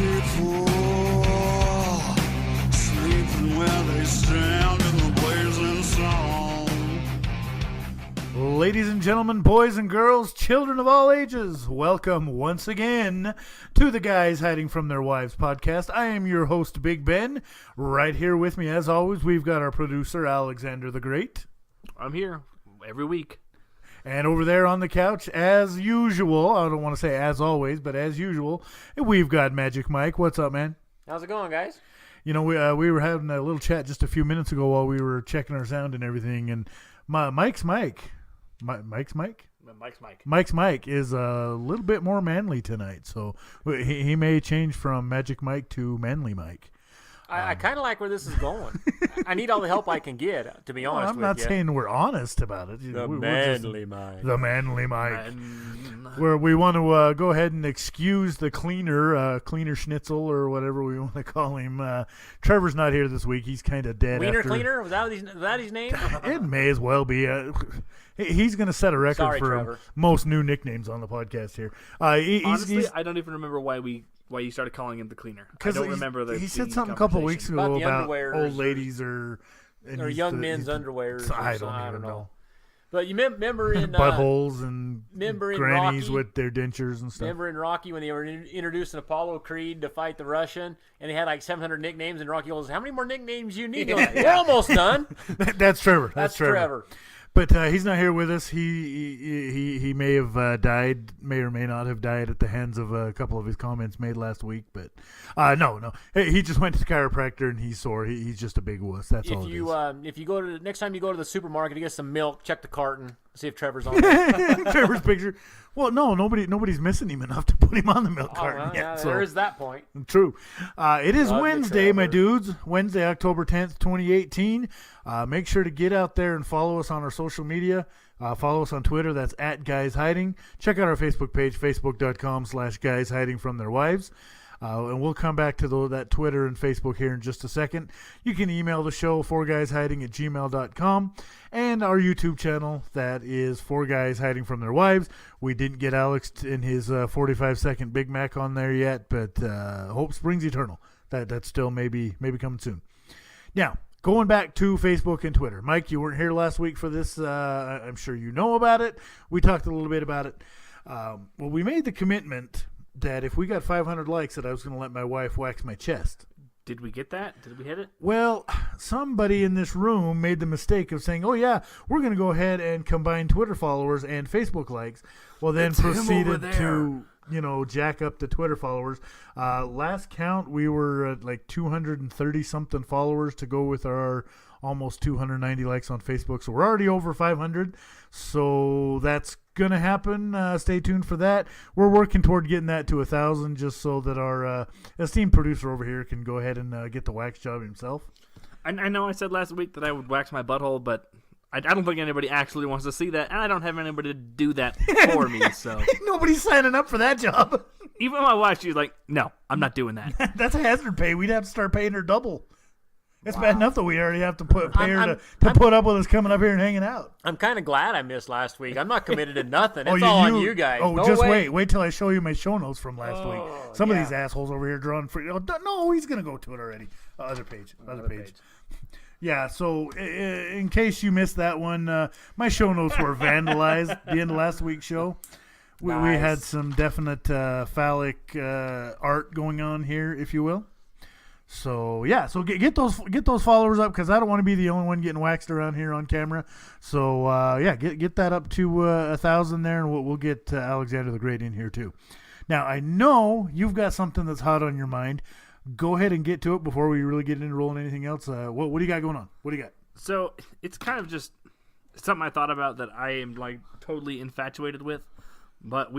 people sleeping where they stand in the blazing sun. Ladies and gentlemen, boys and girls, children of all ages, welcome once again to the Guys Hiding from Their Wives podcast. I am your host, Big Ben. Right here with me, as always, we've got our producer, Alexander the Great. I'm here every week. And over there on the couch, as usual, I don't want to say as always, but as usual, we've got Magic Mike. What's up, man? How's it going, guys? You know, we were having a little chat just a few minutes ago while we were checking our sound and everything, and Mike's Mike is a little bit more manly tonight, so he may change from Magic Mike to Manly Mike. I kind of like where this is going. I need all the help I can get, to be honest with you. I'm not saying we're honest about it. The Manly Mike. The Manly Mike. Where we want to go ahead and excuse the cleaner Schnitzel or whatever we want to call him. Trevor's not here this week. He's kind of dead. Wiener Cleaner? Was that his name? It may as well be. He's going to set a record for Trevor. most new nicknames on the podcast here. Honestly, I don't even remember why you started calling him the cleaner. I don't remember he said something a couple weeks ago about old ladies or young men's underwears. I don't even know. But you remember in buttholes and grannies Rocky, with their dentures and stuff. Remember in Rocky when they were introducing Apollo Creed to fight the Russian, and he had like 700 nicknames, and Rocky goes, "How many more nicknames you need?" Like, we're almost done. That's Trevor. That's Trevor. But he's not here with us. He may have died, may or may not have died at the hands of a couple of his comments made last week. But no, he just went to the chiropractor and he's sore. He's just a big wuss. That's all it is. If you go to next time you go to the supermarket to get some milk, check the carton, see if Trevor's on there. Trevor's picture. Well, no, nobody's missing him enough to put him on the milk carton well, yet. Yeah, so. there is that point. True. It is Wednesday, my dudes. Wednesday, October 10th, 2018. Make sure to get out there and follow us on our social media. Follow us on Twitter. That's @GuysHiding. Check out our Facebook page, facebook.com/GuysHidingFromTheirWives. And we'll come back to that Twitter and Facebook here in just a second. You can email the show, 4guyshiding@gmail.com. And our YouTube channel, that is 4guyshidingfromtheirwives. We didn't get Alex in his 45-second Big Mac on there yet, but hope springs eternal. That's still maybe coming soon. Now, going back to Facebook and Twitter. Mike, you weren't here last week for this. I'm sure you know about it. We talked a little bit about it. Well, we made the commitment that if we got 500 likes that I was going to let my wife wax my chest. Did we get that? Did we hit it? Well, somebody in this room made the mistake of saying, oh, yeah, we're going to go ahead and combine Twitter followers and Facebook likes. Well, then proceeded to, jack up the Twitter followers. Last count, we were at like 230-something followers to go with our almost 290 likes on Facebook. So we're already over 500. So that's going to happen. Stay tuned for that. We're working toward getting that to 1,000 just so that our esteemed producer over here can go ahead and get the wax job himself. I know I said last week that I would wax my butthole, but I don't think anybody actually wants to see that, and I don't have anybody to do that for me. So nobody's signing up for that job. Even my wife, she's like, no, I'm not doing that. That's a hazard pay. We'd have to start paying her double. It's bad enough that we already have to pay her to put up with us coming up here and hanging out. I'm kind of glad I missed last week. I'm not committed to nothing. It's all on you guys. Oh, just wait till I show you my show notes from last week. Some of these assholes over here drawing free. Oh, no, he's gonna go to it already. Other page. Yeah. So in case you missed that one, my show notes were vandalized at the end of last week's show. We had some definite phallic art going on here, if you will. So yeah, get those followers up because I don't want to be the only one getting waxed around here on camera. So get that up to 1,000 there, and we'll get Alexander the Great in here too. Now I know you've got something that's hot on your mind. Go ahead and get to it before we really get into rolling anything else. What do you got going on? What do you got? So it's kind of just something I thought about that I am like totally infatuated with. But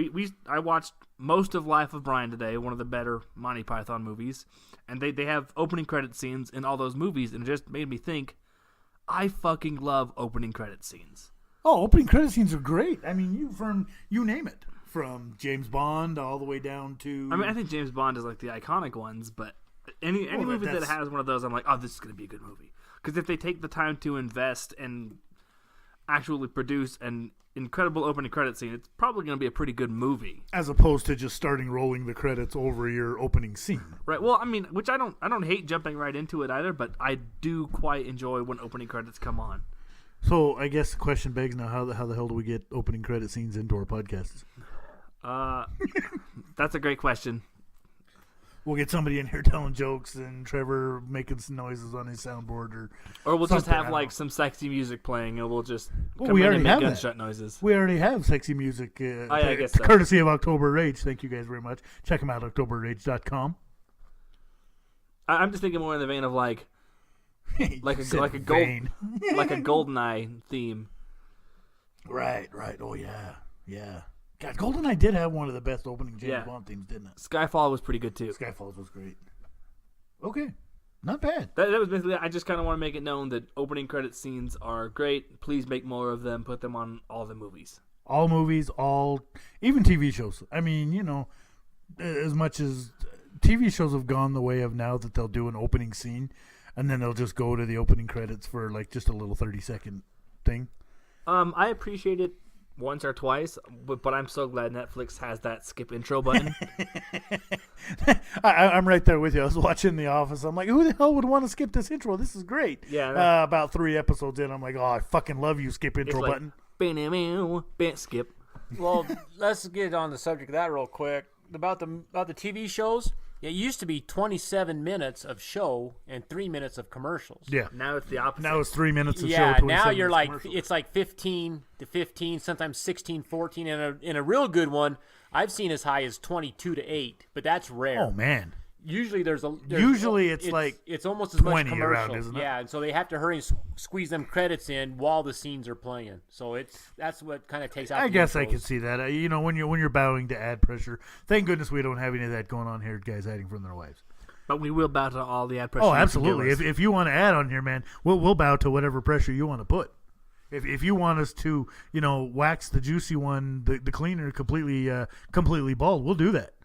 I watched most of Life of Brian today, one of the better Monty Python movies, and they have opening credit scenes in all those movies, and it just made me think, I fucking love opening credit scenes. Oh, opening credit scenes are great. I mean, you name it, from James Bond all the way down to. I mean, I think James Bond is like the iconic ones, but any movie that has one of those, I'm like, oh, this is going to be a good movie. Because if they take the time to invest and actually produce an incredible opening credit scene, it's probably going to be a pretty good movie. As opposed to just starting rolling the credits over your opening scene. Right. Well, I mean, which I don't hate jumping right into it either, but I do quite enjoy when opening credits come on. So I guess the question begs now: how the hell do we get opening credit scenes into our podcasts? That's a great question. We'll get somebody in here telling jokes and Trevor making some noises on his soundboard, Or we'll just something, I have don't like know. some sexy music playing, and we'll just Well, come we in already and make have that. gunshot noises. We already have sexy music. I guess so. Courtesy of October Rage. Thank you guys very much. Check them out, OctoberRage.com. I'm just thinking more in the vein of like a Said gold vain. like a GoldenEye theme. Right. Oh yeah. God, GoldenEye did have one of the best opening James Yeah. Bond themes, didn't it? Skyfall was pretty good too. Skyfalls was great. Okay, not bad. That was basically. I just kind of want to make it known that opening credit scenes are great. Please make more of them. Put them on all the movies. All movies, even TV shows. I mean, as much as TV shows have gone the way of now that they'll do an opening scene, and then they'll just go to the opening credits for like just a little 30-second thing. I appreciate it once or twice, but I'm so glad Netflix has that skip intro button. I'm right there with you. I was watching The Office. I'm like, who the hell would want to skip this intro? This is great. Yeah. About 3 episodes in, I'm like, oh, I fucking love you, skip It's intro like, button. skip. Well, let's get on the subject of that real quick. About the TV shows, it used to be 27 minutes of show and 3 minutes of commercials. Yeah. Now it's the opposite. Now it's 3 minutes of show. Yeah, 27 now you're minutes like commercial. it's like 15 to 15, sometimes 16, 14, and in a real good one, I've seen as high as 22 to 8, but that's rare. Oh man. Usually Usually it's like it's almost as much 20 commercial. around, isn't it? Yeah, and so they have to hurry and squeeze them credits in while the scenes are playing. So that's what kind of takes out. I the guess I intros. can see that. When you're bowing to ad pressure. Thank goodness we don't have any of that going on here. Guys hiding from their wives. But we will bow to all the ad pressure. Oh, you can absolutely. give us. If you want to add on here, man, we'll bow to whatever pressure you want to put. If you want us to, wax the juicy one, the cleaner completely bald, we'll do that.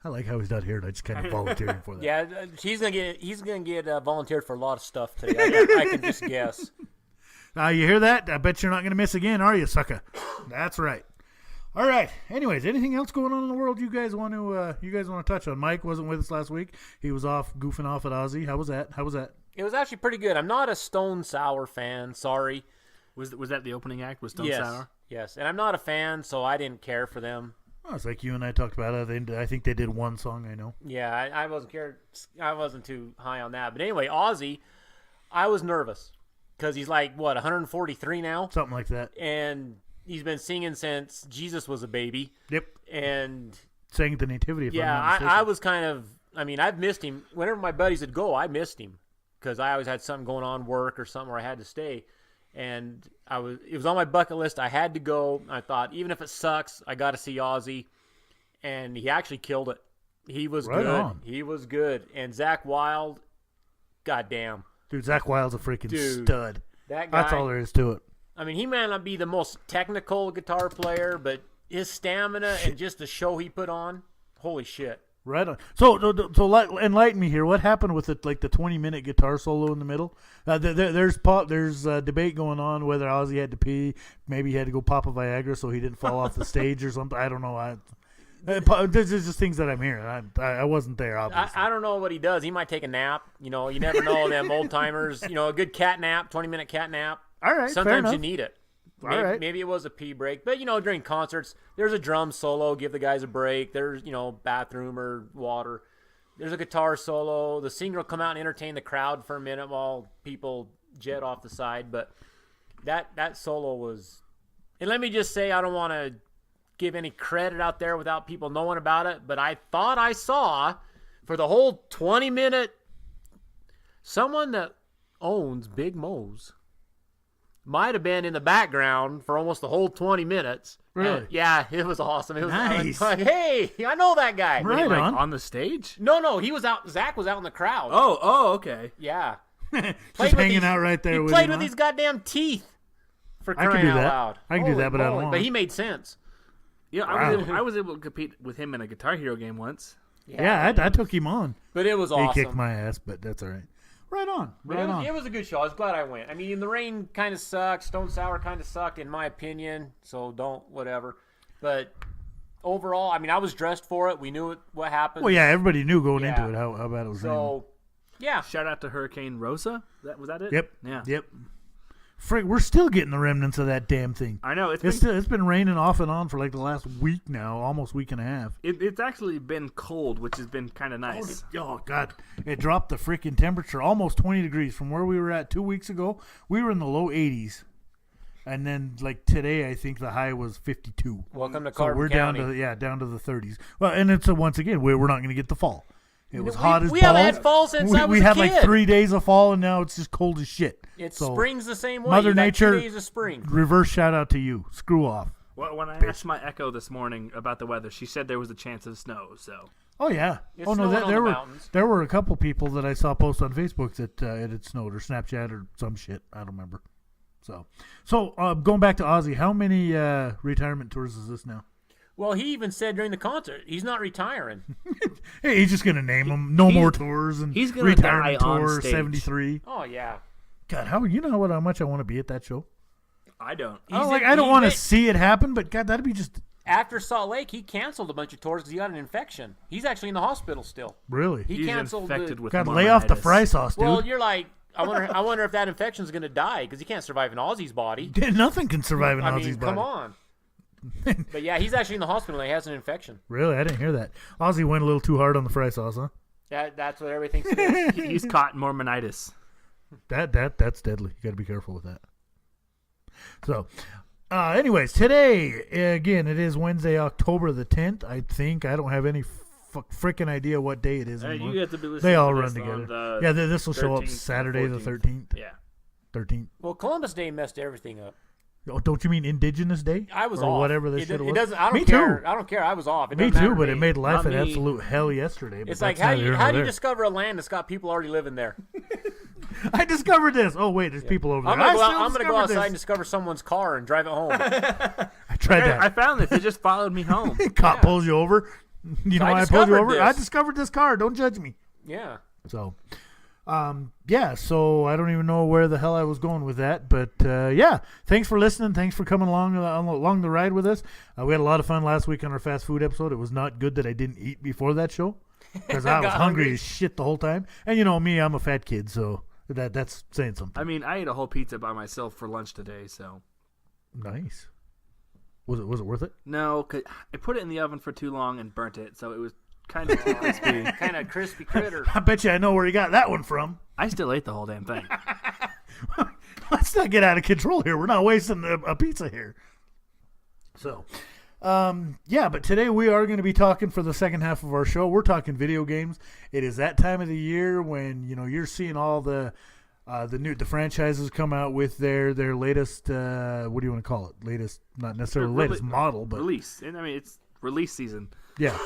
I like how he's not here and I just kind of volunteering for that. Yeah, he's gonna get volunteered for a lot of stuff today. I can just guess. You hear that? I bet you're not going to miss again, are you, sucker? That's right. All right. Anyways, anything else going on in the world you guys want to touch on? Mike wasn't with us last week. He was off goofing off at Ozzy. How was that? It was actually pretty good. I'm not a Stone Sour fan. Sorry. Was that the opening act? Was Stone Yes. Sour? Yes, and I'm not a fan, so I didn't care for them. Oh, it's like you and I talked about it. I think they did one song, I know. Yeah, I wasn't too high on that. But anyway, Ozzy, I was nervous because he's like 143 now, Something like that. and he's been singing since Jesus was a baby. Yep. And Sang at the Nativity. If I'm yeah, not I mistaken. was kind of. I mean, I've missed him. Whenever my buddies would go, I missed him because I always had something going on, work or something, where I had to stay. And it was on my bucket list. I had to go. I thought, even if it sucks, I got to see Ozzy. And he actually killed it. He was Right good. on. He was good. And Zach Wilde, goddamn, Dude, Zach Wilde's a freaking Dude. stud. that guy. That's all there is to it. I mean, he may not be the most technical guitar player, but his stamina and just the show he put on, holy shit. Right on. So enlighten me here. What happened with the 20-minute guitar solo in the middle? There's debate going on whether Ozzy had to pee. Maybe he had to go pop a Viagra so he didn't fall off the stage or something. I don't know. There's just things that I'm hearing. I wasn't there, obviously. I don't know what he does. He might take a nap. You never know them old timers. A good cat nap, 20-minute cat nap. All right, fair Sometimes enough. you need it. All right. Maybe it was a pee break. But, during concerts, there's a drum solo, give the guys a break. There's, bathroom or water. There's a guitar solo. The singer will come out and entertain the crowd for a minute while people jet off the side. But that solo was... And let me just say, I don't want to give any credit out there without people knowing about it, but I thought I saw, for the whole 20-minute, someone that owns Big Mo's might have been in the background for almost the whole 20 minutes. Really? And, yeah, it was awesome. It was Nice. like, hey, I know that guy. Right Like on. on the stage? No, he was out. Zach was out in the crowd. Oh, okay. Yeah. Just hanging out right there He with played him, with huh? these goddamn teeth. For I can crying do out that. loud. I can do Holy that, but I don't moly. want But to. he made sense. Yeah, Wow. I was able to compete with him in a Guitar Hero game once. Yeah, I took him on. But it was He awesome. kicked my ass, but that's all right. Right on. But Right on. it was a good show. I was glad I went. I mean, the rain kind of sucked. Stone Sour kind of sucked, in my opinion. So don't whatever. But overall, I mean, I was dressed for it. We knew what happened. Well, yeah, everybody knew going Yeah. into it how bad it was. raining. So, yeah. Shout out to Hurricane Rosa. Was that it? Yep. Yeah. Yep. Frick, we're still getting the remnants of that damn thing. I know. It's been raining off and on for like the last week now, almost week and a half. It's actually been cold, which has been kind of nice. Oh God! It dropped the freaking temperature almost 20 degrees from where we were at 2 weeks ago. We were in the low 80s, and then like today, I think the high was 52. Welcome to So Carbon we're County. down to the 30s. Well, and it's once again we're not going to get the fall. It was hot as we balls. haven't had fall since I was we a had kid. like 3 days of fall, and now it's just cold as shit. It's So, spring's the same way. Mother You got 2 Nature- days of spring. Reverse shout out to you. Screw off. Well, when I asked my Echo this morning about the weather, she said there was a chance of snow. So Oh yeah. It's Oh no, snowing on there the were mountains. there were a couple people that I saw post on Facebook that it had snowed or Snapchat or some shit. I don't remember. So going back to Ozzy, how many retirement tours is this now? Well, he even said during the concert he's not retiring. Hey, he's just gonna name them. No more tours and he's gonna retirement die on tour stage. 73. Oh yeah. God, how much I want to be at that show? I don't. I don't want to see it happen, but God, that'd be just After Salt Lake, he canceled a bunch of tours because he got an infection. He's actually in the hospital still. really. He He's canceled infected the. with God, lay off the Mormonitis. fry sauce, dude. Well, you're like, I wonder if that infection's going to die because he can't survive in Ozzy's body. Nothing can survive in I Ozzy's mean, body. come on. But yeah, he's actually in the hospital. And he has an infection. Really, I didn't hear that. Ozzy went a little too hard on the fry sauce, huh? That's what everything says. He's caught Mormonitis. That's deadly. You got to be careful with that. So, anyways, today again, it is Wednesday, October the 10th. I think I don't have any freaking idea what day it is anymore. You have to be listening They all to run this together. on the Yeah, this will show up 13th, Saturday the 14th. 13th. Yeah. 13th. Well, Columbus Day messed everything up. Oh, don't you mean Indigenous Day? I was or off. whatever this it, shit it was. doesn't. I don't Me care. too. I don't care. I was off. It Me doesn't matter too, to but me. it made life Not an me. absolute hell yesterday. But It's like that's how neither do here you nor there. discover a land that's got people already living there? I discovered this. Oh wait, there's people over there. I'm gonna go, I still I'm gonna go discovered outside this. and discover someone's car and drive it home. I tried that. I found this. It just followed me home. Cop pulls you over. You know I why I pulled you discovered over? this. I discovered this car. Don't judge me. Yeah. So, yeah. So I don't even know where the hell I was going with that, but yeah. Thanks for listening. Thanks for coming along the ride with us. We had a lot of fun last week on our fast food episode. It was not good that I didn't eat before that show because I was Got hungry hungry. as shit the whole time. And you know me, I'm a fat kid, so that's saying something. I mean, I ate a whole pizza by myself for lunch today, so Nice. Was it worth it? no, 'cause I put it in the oven for too long and burnt it, so it was kind of too crispy. Kind of crispy critter. I bet you I know where you got that one from. I still ate the whole damn thing. Let's not get out of control here. We're not wasting a pizza here. So, yeah, but today we are going to be talking for the second half of our show. We're talking video games. It is that time of the year when you're seeing all the franchises come out with their latest. What do you want to call it? Latest, not necessarily latest model, but Release. And I mean, it's release season. yeah.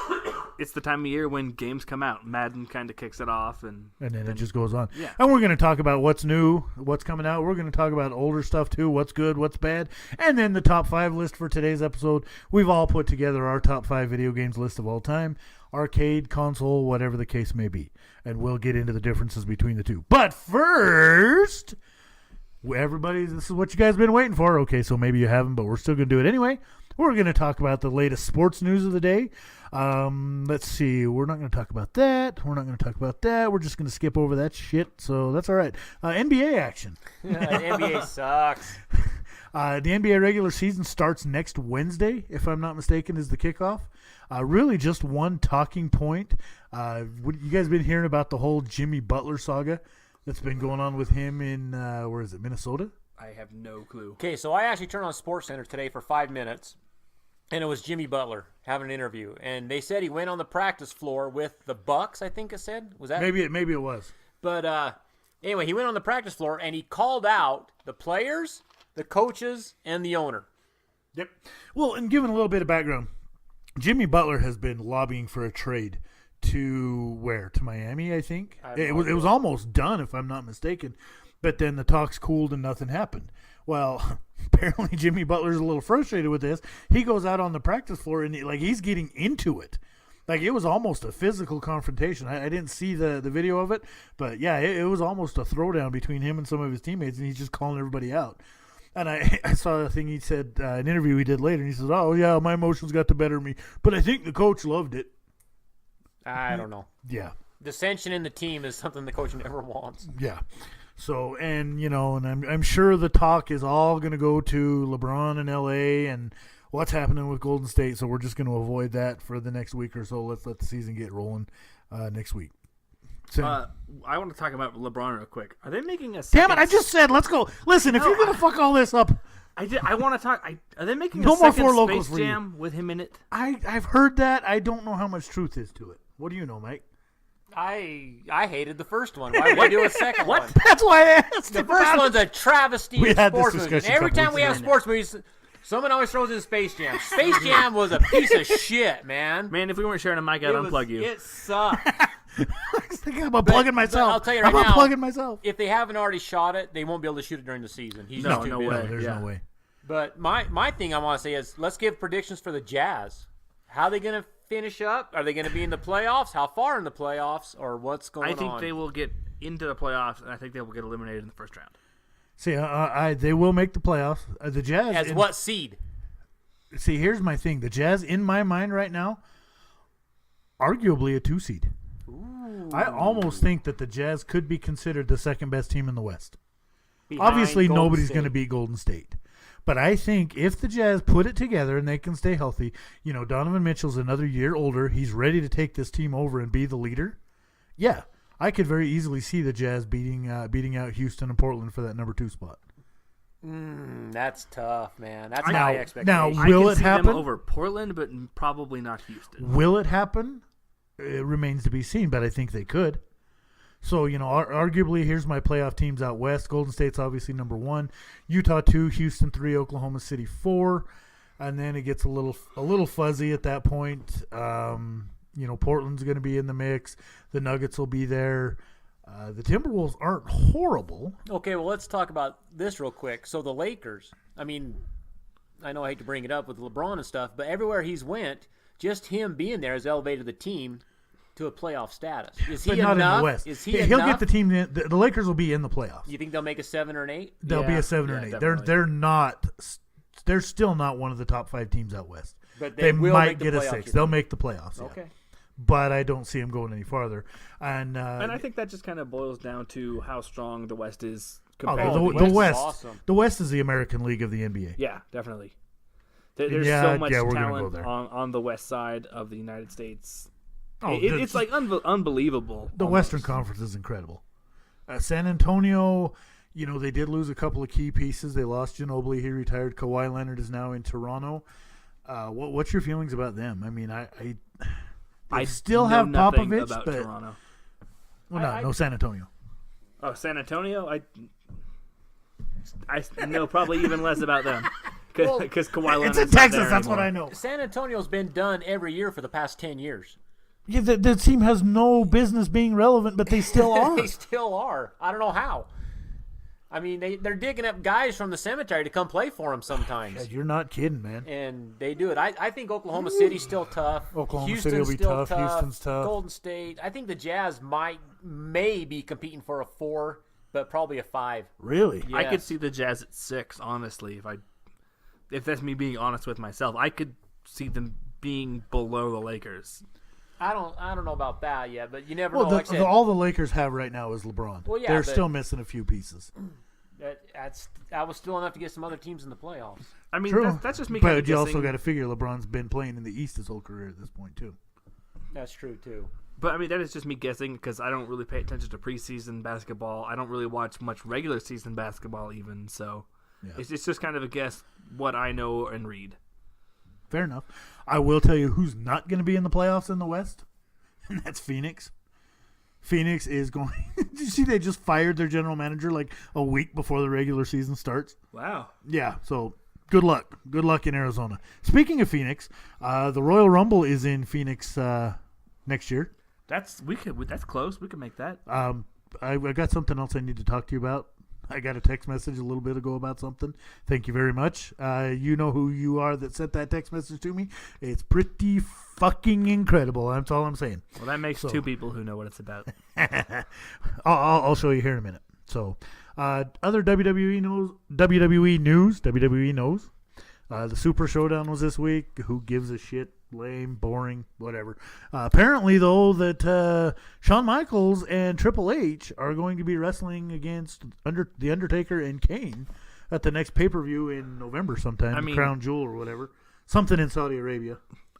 It's the time of year when games come out. Madden kind of kicks it off, and And then it just goes on. Yeah. And we're going to talk about what's new, what's coming out. We're going to talk about older stuff too, what's good, what's bad. And then the top 5 list for today's episode. We've all put together our top 5 video games list of all time. Arcade, console, whatever the case may be. And we'll get into the differences between the two. But first, everybody, this is what you guys have been waiting for. Okay, so maybe you haven't, but we're still going to do it anyway. We're going to talk about the latest sports news of the day. Let's see. We're not going to talk about that. We're not going to talk about that. We're just going to skip over that shit. So that's all right. NBA action. The NBA sucks. The NBA regular season starts next Wednesday, if I'm not mistaken, is the kickoff. Really just one talking point. You guys been hearing about the whole Jimmy Butler saga that's been going on with him in, where is it, Minnesota? I have no clue. Okay, so I actually turned on SportsCenter today for 5 minutes, and it was Jimmy Butler having an interview, and they said he went on the practice floor with the Bucks. I think it said was that Maybe it was. But anyway, he went on the practice floor and he called out the players, the coaches, and the owner. Yep. Well, and given a little bit of background, Jimmy Butler has been lobbying for a trade to where? To Miami, I think. I have It no was idea. almost done, if I'm not mistaken. But then the talks cooled and nothing happened. Well, apparently Jimmy Butler's a little frustrated with this. He goes out on the practice floor and he's getting into it Like, it was almost a physical confrontation. I didn't see the video of it, but yeah, it was almost a throwdown between him and some of his teammates, and he's just calling everybody out. And I saw a thing he said, an interview he did later, and he says, "Oh yeah, my emotions got the better of me, but I think the coach loved it." I don't know. Yeah. Dissension in the team is something the coach never wants. Yeah. So, and I'm sure the talk is all going to go to LeBron in LA and what's happening with Golden State. So we're just going to avoid that for the next week or so. Let's let the season get rolling next week. So, I want to talk about LeBron real quick. Are they making a damn it! I just said let's go. Listen, if you're going to fuck all this up, I want to talk. Are they making No a more second Four Locos Space for you. Jam with him in it? I've heard that. I don't know how much truth is to it. What do you know, Mike? I hated the first one. Why would they do a second one? That's why I asked. The first one's a travesty We of had this sports movies. discussion And every a couple time we weeks have ago. sports movies, someone always throws in Space Jam. Space Jam was a piece of shit, man. Man, if we weren't sharing a mic, I'd unplug you. It sucked. I was thinking about plugging myself. I'll tell you How right about now, plugging myself? If they haven't already shot it, they won't be able to shoot it during the season. He's No, just too no busy. way. There's Yeah. no way. But my thing I want to say is let's give predictions for the Jazz. How are they going to finish up? Are they going to be in the playoffs? How far in the playoffs? Or what's going on? I think they will get into the playoffs, and I think they will get eliminated in the first round. See, they will make the playoffs. The Jazz. As what seed? See, here's my thing. The Jazz, in my mind right now, arguably a 2 seed. I almost think that the Jazz could be considered the second best team in the West. Behind Obviously, Golden nobody's State. going to beat Golden State. But I think if the Jazz put it together and they can stay healthy, Donovan Mitchell's another year older. He's ready to take this team over and be the leader. Yeah, I could very easily see the Jazz beating out Houston and Portland for that number 2 spot. That's tough, man. That's Now- high expectation. now- Will I can it see happen? them over Portland, but probably not Houston. Will it happen? It remains to be seen, but I think they could. So, arguably, here's my playoff teams out west. Golden State's obviously number 1. Utah 2, Houston 3, Oklahoma City 4. And then it gets a little fuzzy at that point. Portland's going to be in the mix. The Nuggets will be there. The Timberwolves aren't horrible. Okay, well, let's talk about this real quick. So the Lakers, I mean, I know I hate to bring it up with LeBron and stuff, but everywhere he's went, just him being there has elevated the team to a playoff status. Is he But enough? not in the West. Is he He'll enough? get the team. The Lakers will be in the playoffs. You think they'll make a 7 or an 8? They'll be Yeah, a 7 or an yeah, 8. definitely. They're not. They're still not one of the top 5 teams out west. But They will might make the get a playoffs, 6. you They'll think? make the playoffs. Yeah. Okay. But I don't see them going any farther. And And I think that just kind of boils down to how strong the West is oh, compared to the, the the East. West, awesome. the West is the American League of the NBA. Yeah, definitely. There's Yeah, so much yeah, we're gonna go talent there. on the West side of the United States. Oh, It's like unbelievable. the almost. Western Conference is incredible. San Antonio, they did lose a couple of key pieces. They lost Ginobili; he retired. Kawhi Leonard is now in Toronto. What's your feelings about them? I mean, I still know have nothing Popovich, about but Toronto. no San Antonio. Oh, San Antonio. I know probably even less about them because Kawhi Leonard's It's in not Texas. there That's what anymore. I know. San Antonio's been done every year for the past 10 years. Yeah, the team has no business being relevant, but they still are. They still are. I don't know how. I mean, they're digging up guys from the cemetery to come play for them sometimes. You're not kidding, man. And they do it. I think Oklahoma City's still tough. Oklahoma Houston's City will be still tough. Houston's tough. Golden State. I think the Jazz may be competing for a 4, but probably a 5. Really? Yeah. I could see the Jazz at 6, honestly. If that's me being honest with myself, I could see them being below the Lakers. I don't know about that yet, but you never Well, know. Like I said, all the Lakers have right now is LeBron. Well, yeah, they're but- still missing a few pieces. that was still enough to get some other teams in the playoffs. I mean, True. that's just me kind But of you guessing. also got to figure LeBron's been playing in the East his whole career at this point too. That's true too. But I mean, that is just me guessing because I don't really pay attention to preseason basketball. I don't really watch much regular season basketball even. So Yeah. it's just kind of a guess what I know and read. Fair enough. I will tell you who's not going to be in the playoffs in the West, and that's Phoenix. Phoenix is going. Did you see they just fired their general manager like a week before the regular season starts? Wow. Yeah, so good luck. Good luck in Arizona. Speaking of Phoenix, the Royal Rumble is in Phoenix next year. That's close. We could make that. I got something else I need to talk to you about. I got a text message a little bit ago about something. Thank you very much. You know who you are that sent that text message to me. It's pretty fucking incredible. That's all I'm saying. Well, that makes two people who know what it's about. I'll show you here in a minute. So, other WWE news. WWE knows. The Super Showdown was this week. Who gives a shit? Lame, boring, whatever. Apparently, though, that Shawn Michaels and Triple H are going to be wrestling against The Undertaker and Kane at the next pay-per-view in November sometime. Crown Jewel or whatever. Something in Saudi Arabia.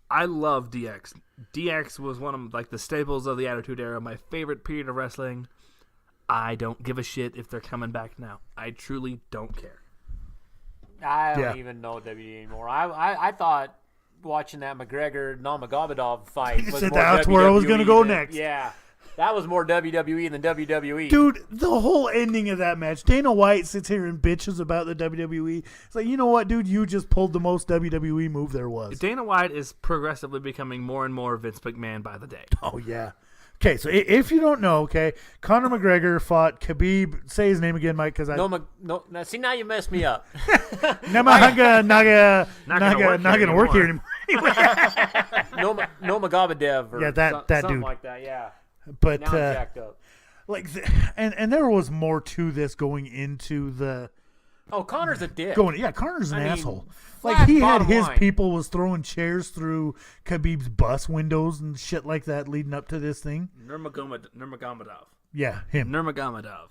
I love DX. DX was one of the staples of the Attitude Era, my favorite period of wrestling. I don't give a shit if they're coming back now. I truly don't care. I don't even know WWE anymore. I thought watching that McGregor Nurmagomedov fight was more that's WWE where I was going to go next. Yeah. That was more WWE than WWE. Dude, the whole ending of that match, Dana White sits here and bitches about the WWE. It's like, you know what, dude? You just pulled the most WWE move there was. Dana White is progressively becoming more and more Vince McMahon by the day. Oh, yeah. Okay, so if you don't know, Conor McGregor fought Khabib. Say his name again, Mike, because I... No, see, now you messed me up. Not gonna work here anymore. Nurmagomedov or that something dude. like that, yeah. But Now I'm jacked up. And there was more to this going into the... Oh, Conor's a dick. Connor's an asshole. Like, flat he had bottom his line. people was throwing chairs through Khabib's bus windows and shit like that leading up to this thing. Nurmagomedov. Yeah, him. Nurmagomedov.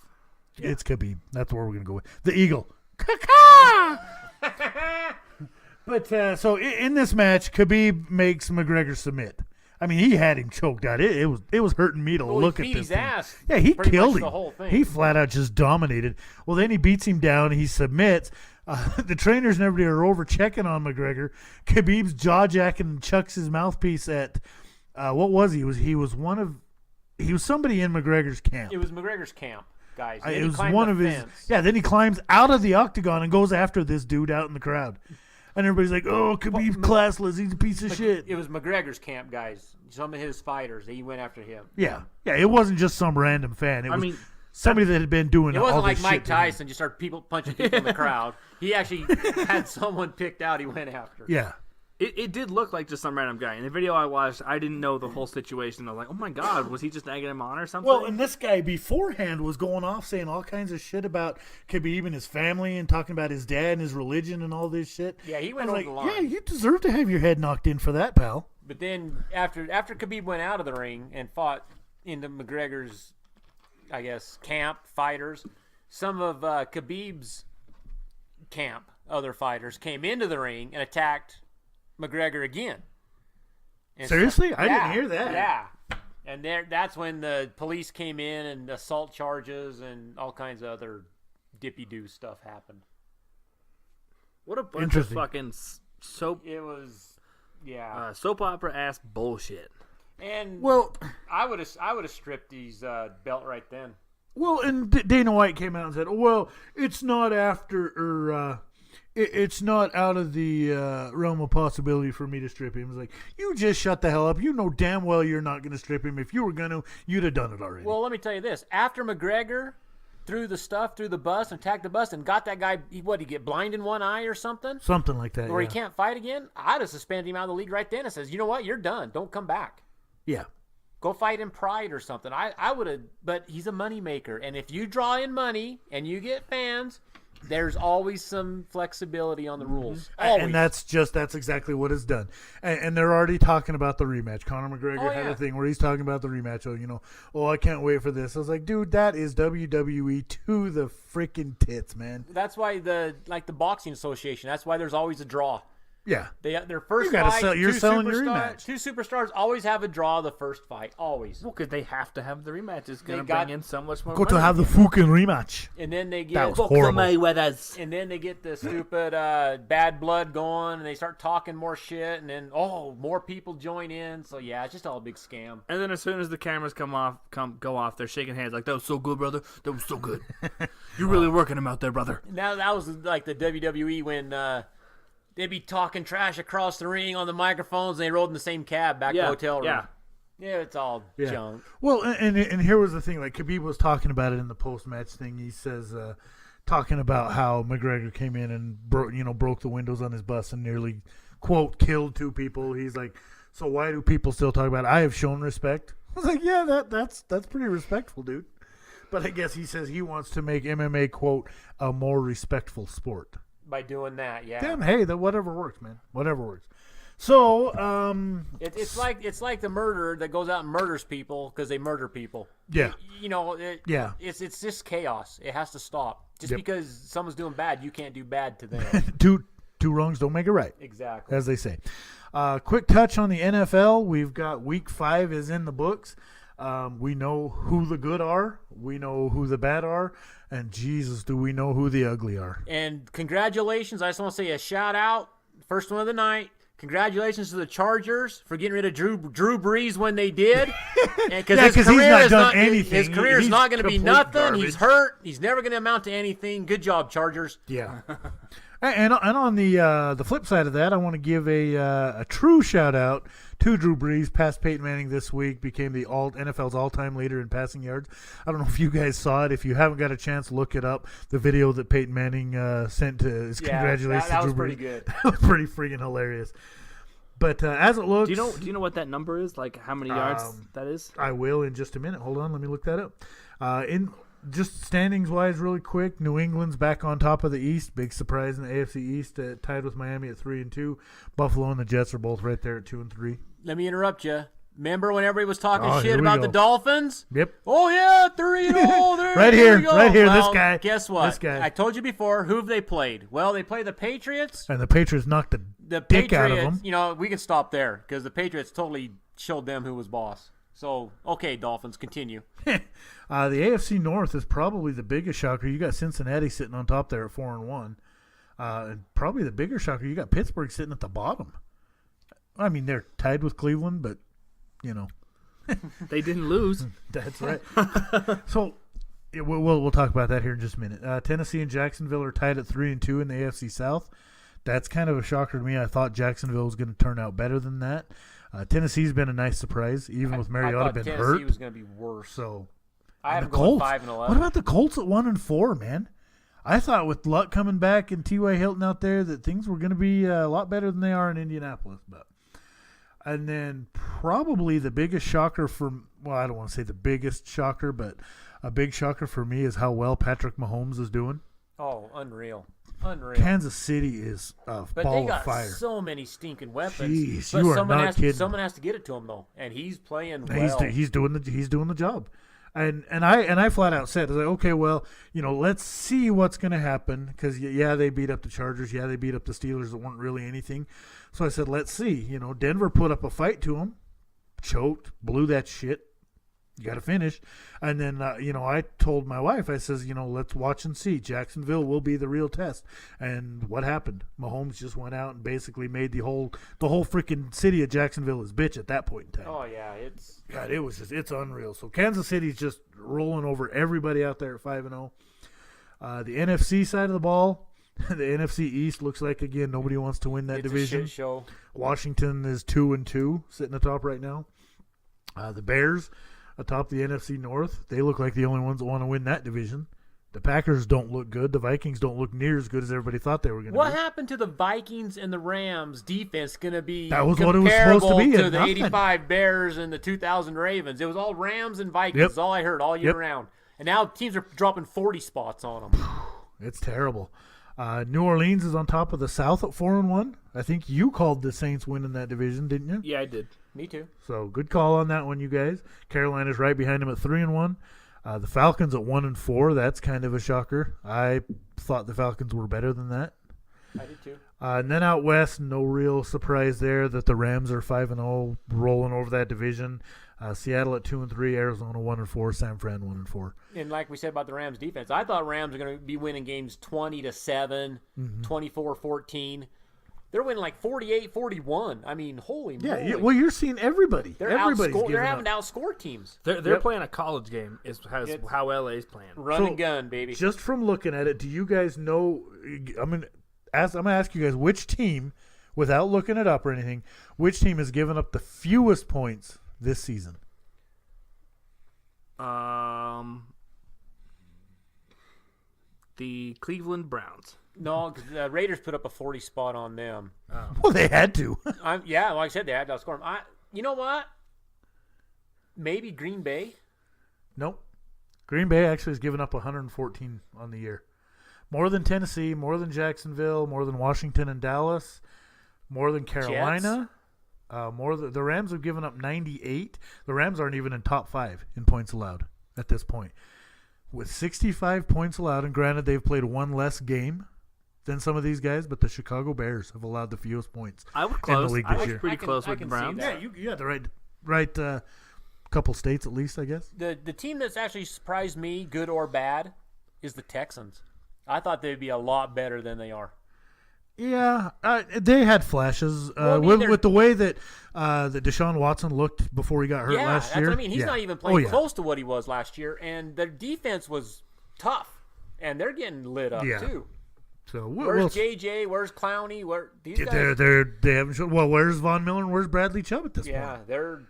It's Khabib. That's where we're going to go with. The Eagle. Caca! But, so in this match, Khabib makes McGregor submit. I mean, he had him choked out. It was hurting me to look he at beat this his thing. ass. Yeah, he pretty killed much him. the whole thing. He flat out just dominated. Well, then he beats him down. He submits. The trainers and everybody are over checking on McGregor. Khabib's jaw jacking and chucks his mouthpiece at what was he? He was somebody in McGregor's camp. It was McGregor's camp, guys. Then It he was climbed one the of his. fence. Yeah, then he climbs out of the octagon and goes after this dude out in the crowd. And everybody's like, "Oh, Khabib's classless. He's a piece of shit." It was McGregor's camp, guys. Some of his fighters. He went after him. Yeah. It wasn't just some random fan. It was somebody that had been doing. It wasn't all like this Mike shit to him. Tyson just started punching people in the crowd. He actually had someone picked out he went after. Yeah. It did look like just some random guy. In the video I watched, I didn't know the whole situation. I was like, oh my God, was he just egging him on or something? Well, and this guy beforehand was going off saying all kinds of shit about Khabib and his family and talking about his dad and his religion and all this shit. Yeah, he I went was over the like, line. yeah, you deserve to have your head knocked in for that, pal. But then after Khabib went out of the ring and fought into McGregor's, I guess, camp fighters, some of Khabib's camp other fighters came into the ring and attacked McGregor again. And Seriously? I didn't hear that. Yeah. And that's when the police came in and assault charges and all kinds of other dippy-doo stuff happened. What a bunch of Interesting. fucking soap opera ass bullshit. And Well, I would have stripped his belt right then. Well, and Dana White came out and said, "Well, it's not it's not out of the realm of possibility for me to strip him." It's like, you just shut the hell up. You know damn well you're not going to strip him. If you were going to, you'd have done it already. Well, let me tell you this: after McGregor threw the stuff through the bus and attacked the bus and got that guy, he get blind in one eye or something, Something like that. or Yeah. he can't fight again. I'd have suspended him out of the league right then and says, "You know what? You're done. Don't come back." Yeah. Go fight in Pride or something. I would have, but he's a money maker, and if you draw in money and you get fans, there's always some flexibility on the rules. Always. And that's exactly what it's done. And they're already talking about the rematch. Conor McGregor had yeah. a thing where he's talking about the rematch. I can't wait for this. I was like, dude, that is WWE to the freaking tits, man. That's why the boxing association. That's why there's always a draw. Yeah. Their first You gotta fight. you're selling your rematch. Two superstars always have a draw the first fight. Always. Well, because they have to have the rematch. It's going to got- bring in so much more Got to money. have the fucking rematch. And then they That get was horrible. and then they get the stupid bad blood going, and they start talking more shit, and then more people join in. So yeah, it's just all a big scam. And then as soon as the cameras go off, they're shaking hands like, that was so good, brother. That was so good. You're really working him out there, brother. Now that was like the WWE when they'd be talking trash across the ring on the microphones, and they rode in the same cab back to the hotel room. Yeah, it's all junk. Well, and here was the thing. Like, Khabib was talking about it in the post-match thing. He says talking about how McGregor came in and broke the windows on his bus and nearly, quote, killed 2 people. He's like, so why do people still talk about it? I have shown respect. I was like, yeah, that's pretty respectful, dude. But I guess he says he wants to make MMA, quote, a more respectful sport. By doing that, yeah. Damn, hey, whatever works, man. Whatever works. So, It's like the murderer that goes out and murders people because they murder people. yeah. Yeah. It's just chaos. It has to stop. Just Yep. because someone's doing bad, you can't do bad to them. Two wrongs don't make it right, Exactly. as they say. Quick touch on the NFL. We've got Week 5 is in the books. We know who the good are. We know who the bad are. And Jesus, do we know who the ugly are. And congratulations. I just want to say a shout out. First one of the night. Congratulations to the Chargers for getting rid of Drew Brees when they did. Because Yeah, 'cause he's not done anything. His career is He's not going to be complete nothing. garbage. He's hurt. He's never going to amount to anything. Good job, Chargers. Yeah. And on the flip side of that, I want to give a true shout out to Drew Brees. Past Peyton Manning this week became the NFL's all-time leader in passing yards. I don't know if you guys saw it. If you haven't got a chance, look it up. The video that Peyton Manning sent to his congratulations that to was Drew pretty Brees. good. That was pretty freaking hilarious. But as it looks, Do you know what that number is? Like how many yards that is? I will in just a minute. Hold on, let me look that up. In just standings wise, really quick, New England's back on top of the East. Big surprise in the AFC East, tied with Miami at 3-2. Buffalo and the Jets are both right there at 2-3. Let me interrupt you. Remember when everybody was talking Oh, here shit we about go. the Dolphins? Yep. Oh, yeah, 3-0. There Right there here, we go. right here, this Well, guy. Guess what? This guy. I told you before, who have they played? Well, they played the Patriots. And the Patriots knocked the The dick Patriots, out of them. you know, we can stop there because the Patriots totally showed them who was boss. So, okay, Dolphins, continue. The AFC North is probably the biggest shocker. You got Cincinnati sitting on top there at 4-1. And probably the bigger shocker, you got Pittsburgh sitting at the bottom. I mean, they're tied with Cleveland, but, you know. They didn't lose. That's right. So yeah, we'll talk about that here in just a minute. Tennessee and Jacksonville are tied at 3-2 in the AFC South. That's kind of a shocker to me. I thought Jacksonville was going to turn out better than that. Tennessee's been a nice surprise, even with I Mariota thought been Tennessee hurt. was going to be worse. So I and have the them going Colts. 5-11. What about the Colts at 1-4, man? I thought with Luck coming back and T.Y. Hilton out there that things were going to be a lot better than they are in Indianapolis. And then probably the biggest shocker I don't want to say the biggest shocker, but a big shocker for me is how well Patrick Mahomes is doing. Oh, unreal. Unreal. Kansas City is a But ball they of got fire. so many stinking weapons. Jeez, but you are someone not has kidding. Someone has to get it to him though, and he's playing well. He's doing the job, and I flat out said, I was like, okay, well, let's see what's going to happen because they beat up the Chargers, they beat up the Steelers that weren't really anything. So I said, let's see. Denver put up a fight to him, choked, blew that shit. You got to finish. And then, I told my wife, I says, let's watch and see. Jacksonville will be the real test. And what happened? Mahomes just went out and basically made the whole freaking city of Jacksonville his bitch at that point in time. Oh yeah, it's God, it's unreal. So Kansas City's just rolling over everybody out there at 5-0. The NFC side of the ball, the NFC East looks like, again, nobody wants to win that it's division. a shit show. Washington is 2-2, sitting atop right now. The Bears atop the NFC North, they look like the only ones that want to win that division. The Packers don't look good. The Vikings don't look near as good as everybody thought they were going to What be. happened to the Vikings and the Rams defense going to be That was what it was supposed to be, comparable to and the nothing. 85 Bears and the 2000 Ravens? It was all Rams and Vikings. That's all I heard all year Yep. round. And now teams are dropping 40 spots on them. It's terrible. New Orleans is on top of the South at 4-1. I think you called the Saints winning that division, didn't you? Yeah, I did. Me too. So good call on that one, you guys. Carolina's right behind them at 3-1. The Falcons at 1-4. That's kind of a shocker. I thought the Falcons were better than that. I did too. And then out west, no real surprise there that the Rams are 5-0, rolling over that division. Seattle at 2-3, Arizona 1-4, San Fran 1-4. And like we said about the Rams defense, I thought Rams are going to be winning games 20-7, 24-14. They're winning like 48-41. I mean, holy moly. Yeah, well, you're seeing everybody. Everybody's They're giving having up. to outscore teams. They're Yep. playing a college game. Is how LA's playing. Run So, and gun, baby. Just from looking at it, do you guys know? I'm gonna ask you guys which team, without looking it up or anything, which team has given up the fewest points this season? the Cleveland Browns. No, 'cause the Raiders put up a 40 spot on them. Well, they had to. Yeah, like I said, they had to outscore them. You know what? Maybe Green Bay. Nope. Green Bay actually has given up 114 on the year. More than Tennessee, more than Jacksonville, more than Washington and Dallas, more than Carolina. The Rams have given up 98. The Rams aren't even in top 5 in points allowed at this point. With 65 points allowed, and granted they've played one less game than some of these guys, but the Chicago Bears have allowed the fewest points I was in close. the league I this was year. pretty close I with the can see Browns. that. Yeah, you had the right couple states at least, I guess. The team that's actually surprised me, good or bad, is the Texans. I thought they'd be a lot better than they are. Yeah, they had flashes Well, I mean, with the way that Deshaun Watson looked before he got hurt Yeah, last that's year. what I mean. He's Yeah. not even playing yeah. close to what he was last year, and their defense was tough, and they're getting lit up Yeah. too. So Where's JJ? Where's Clowney? Where these guys? they haven't shown. Well, where's Von Miller and where's Bradley Chubb at this Yeah, point?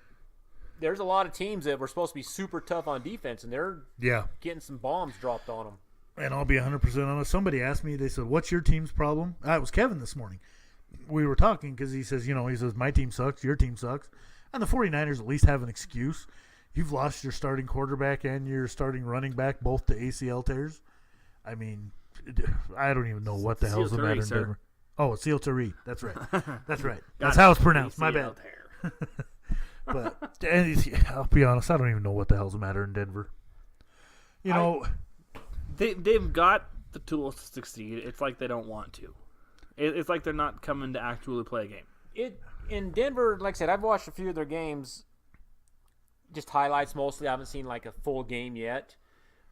there's a lot of teams that were supposed to be super tough on defense, and they're Yeah. getting some bombs dropped on them. And I'll be 100% honest. Somebody asked me, they said, what's your team's problem? It was Kevin this morning. We were talking because he says, my team sucks, your team sucks. And the 49ers at least have an excuse. You've lost your starting quarterback and your starting running back, both to ACL tears. I mean, I don't even know what the hell's the Seal matter in Turi, sir. Denver. Oh, Seal Turi. That's right. That's right. That's how it's pronounced. My bad. But I'll be honest, I don't even know what the hell's the matter in Denver. They've got the tools to succeed. It's like they don't want to. It's like they're not coming to actually play a game. In Denver, like I said, I've watched a few of their games, just highlights mostly. I haven't seen like a full game yet,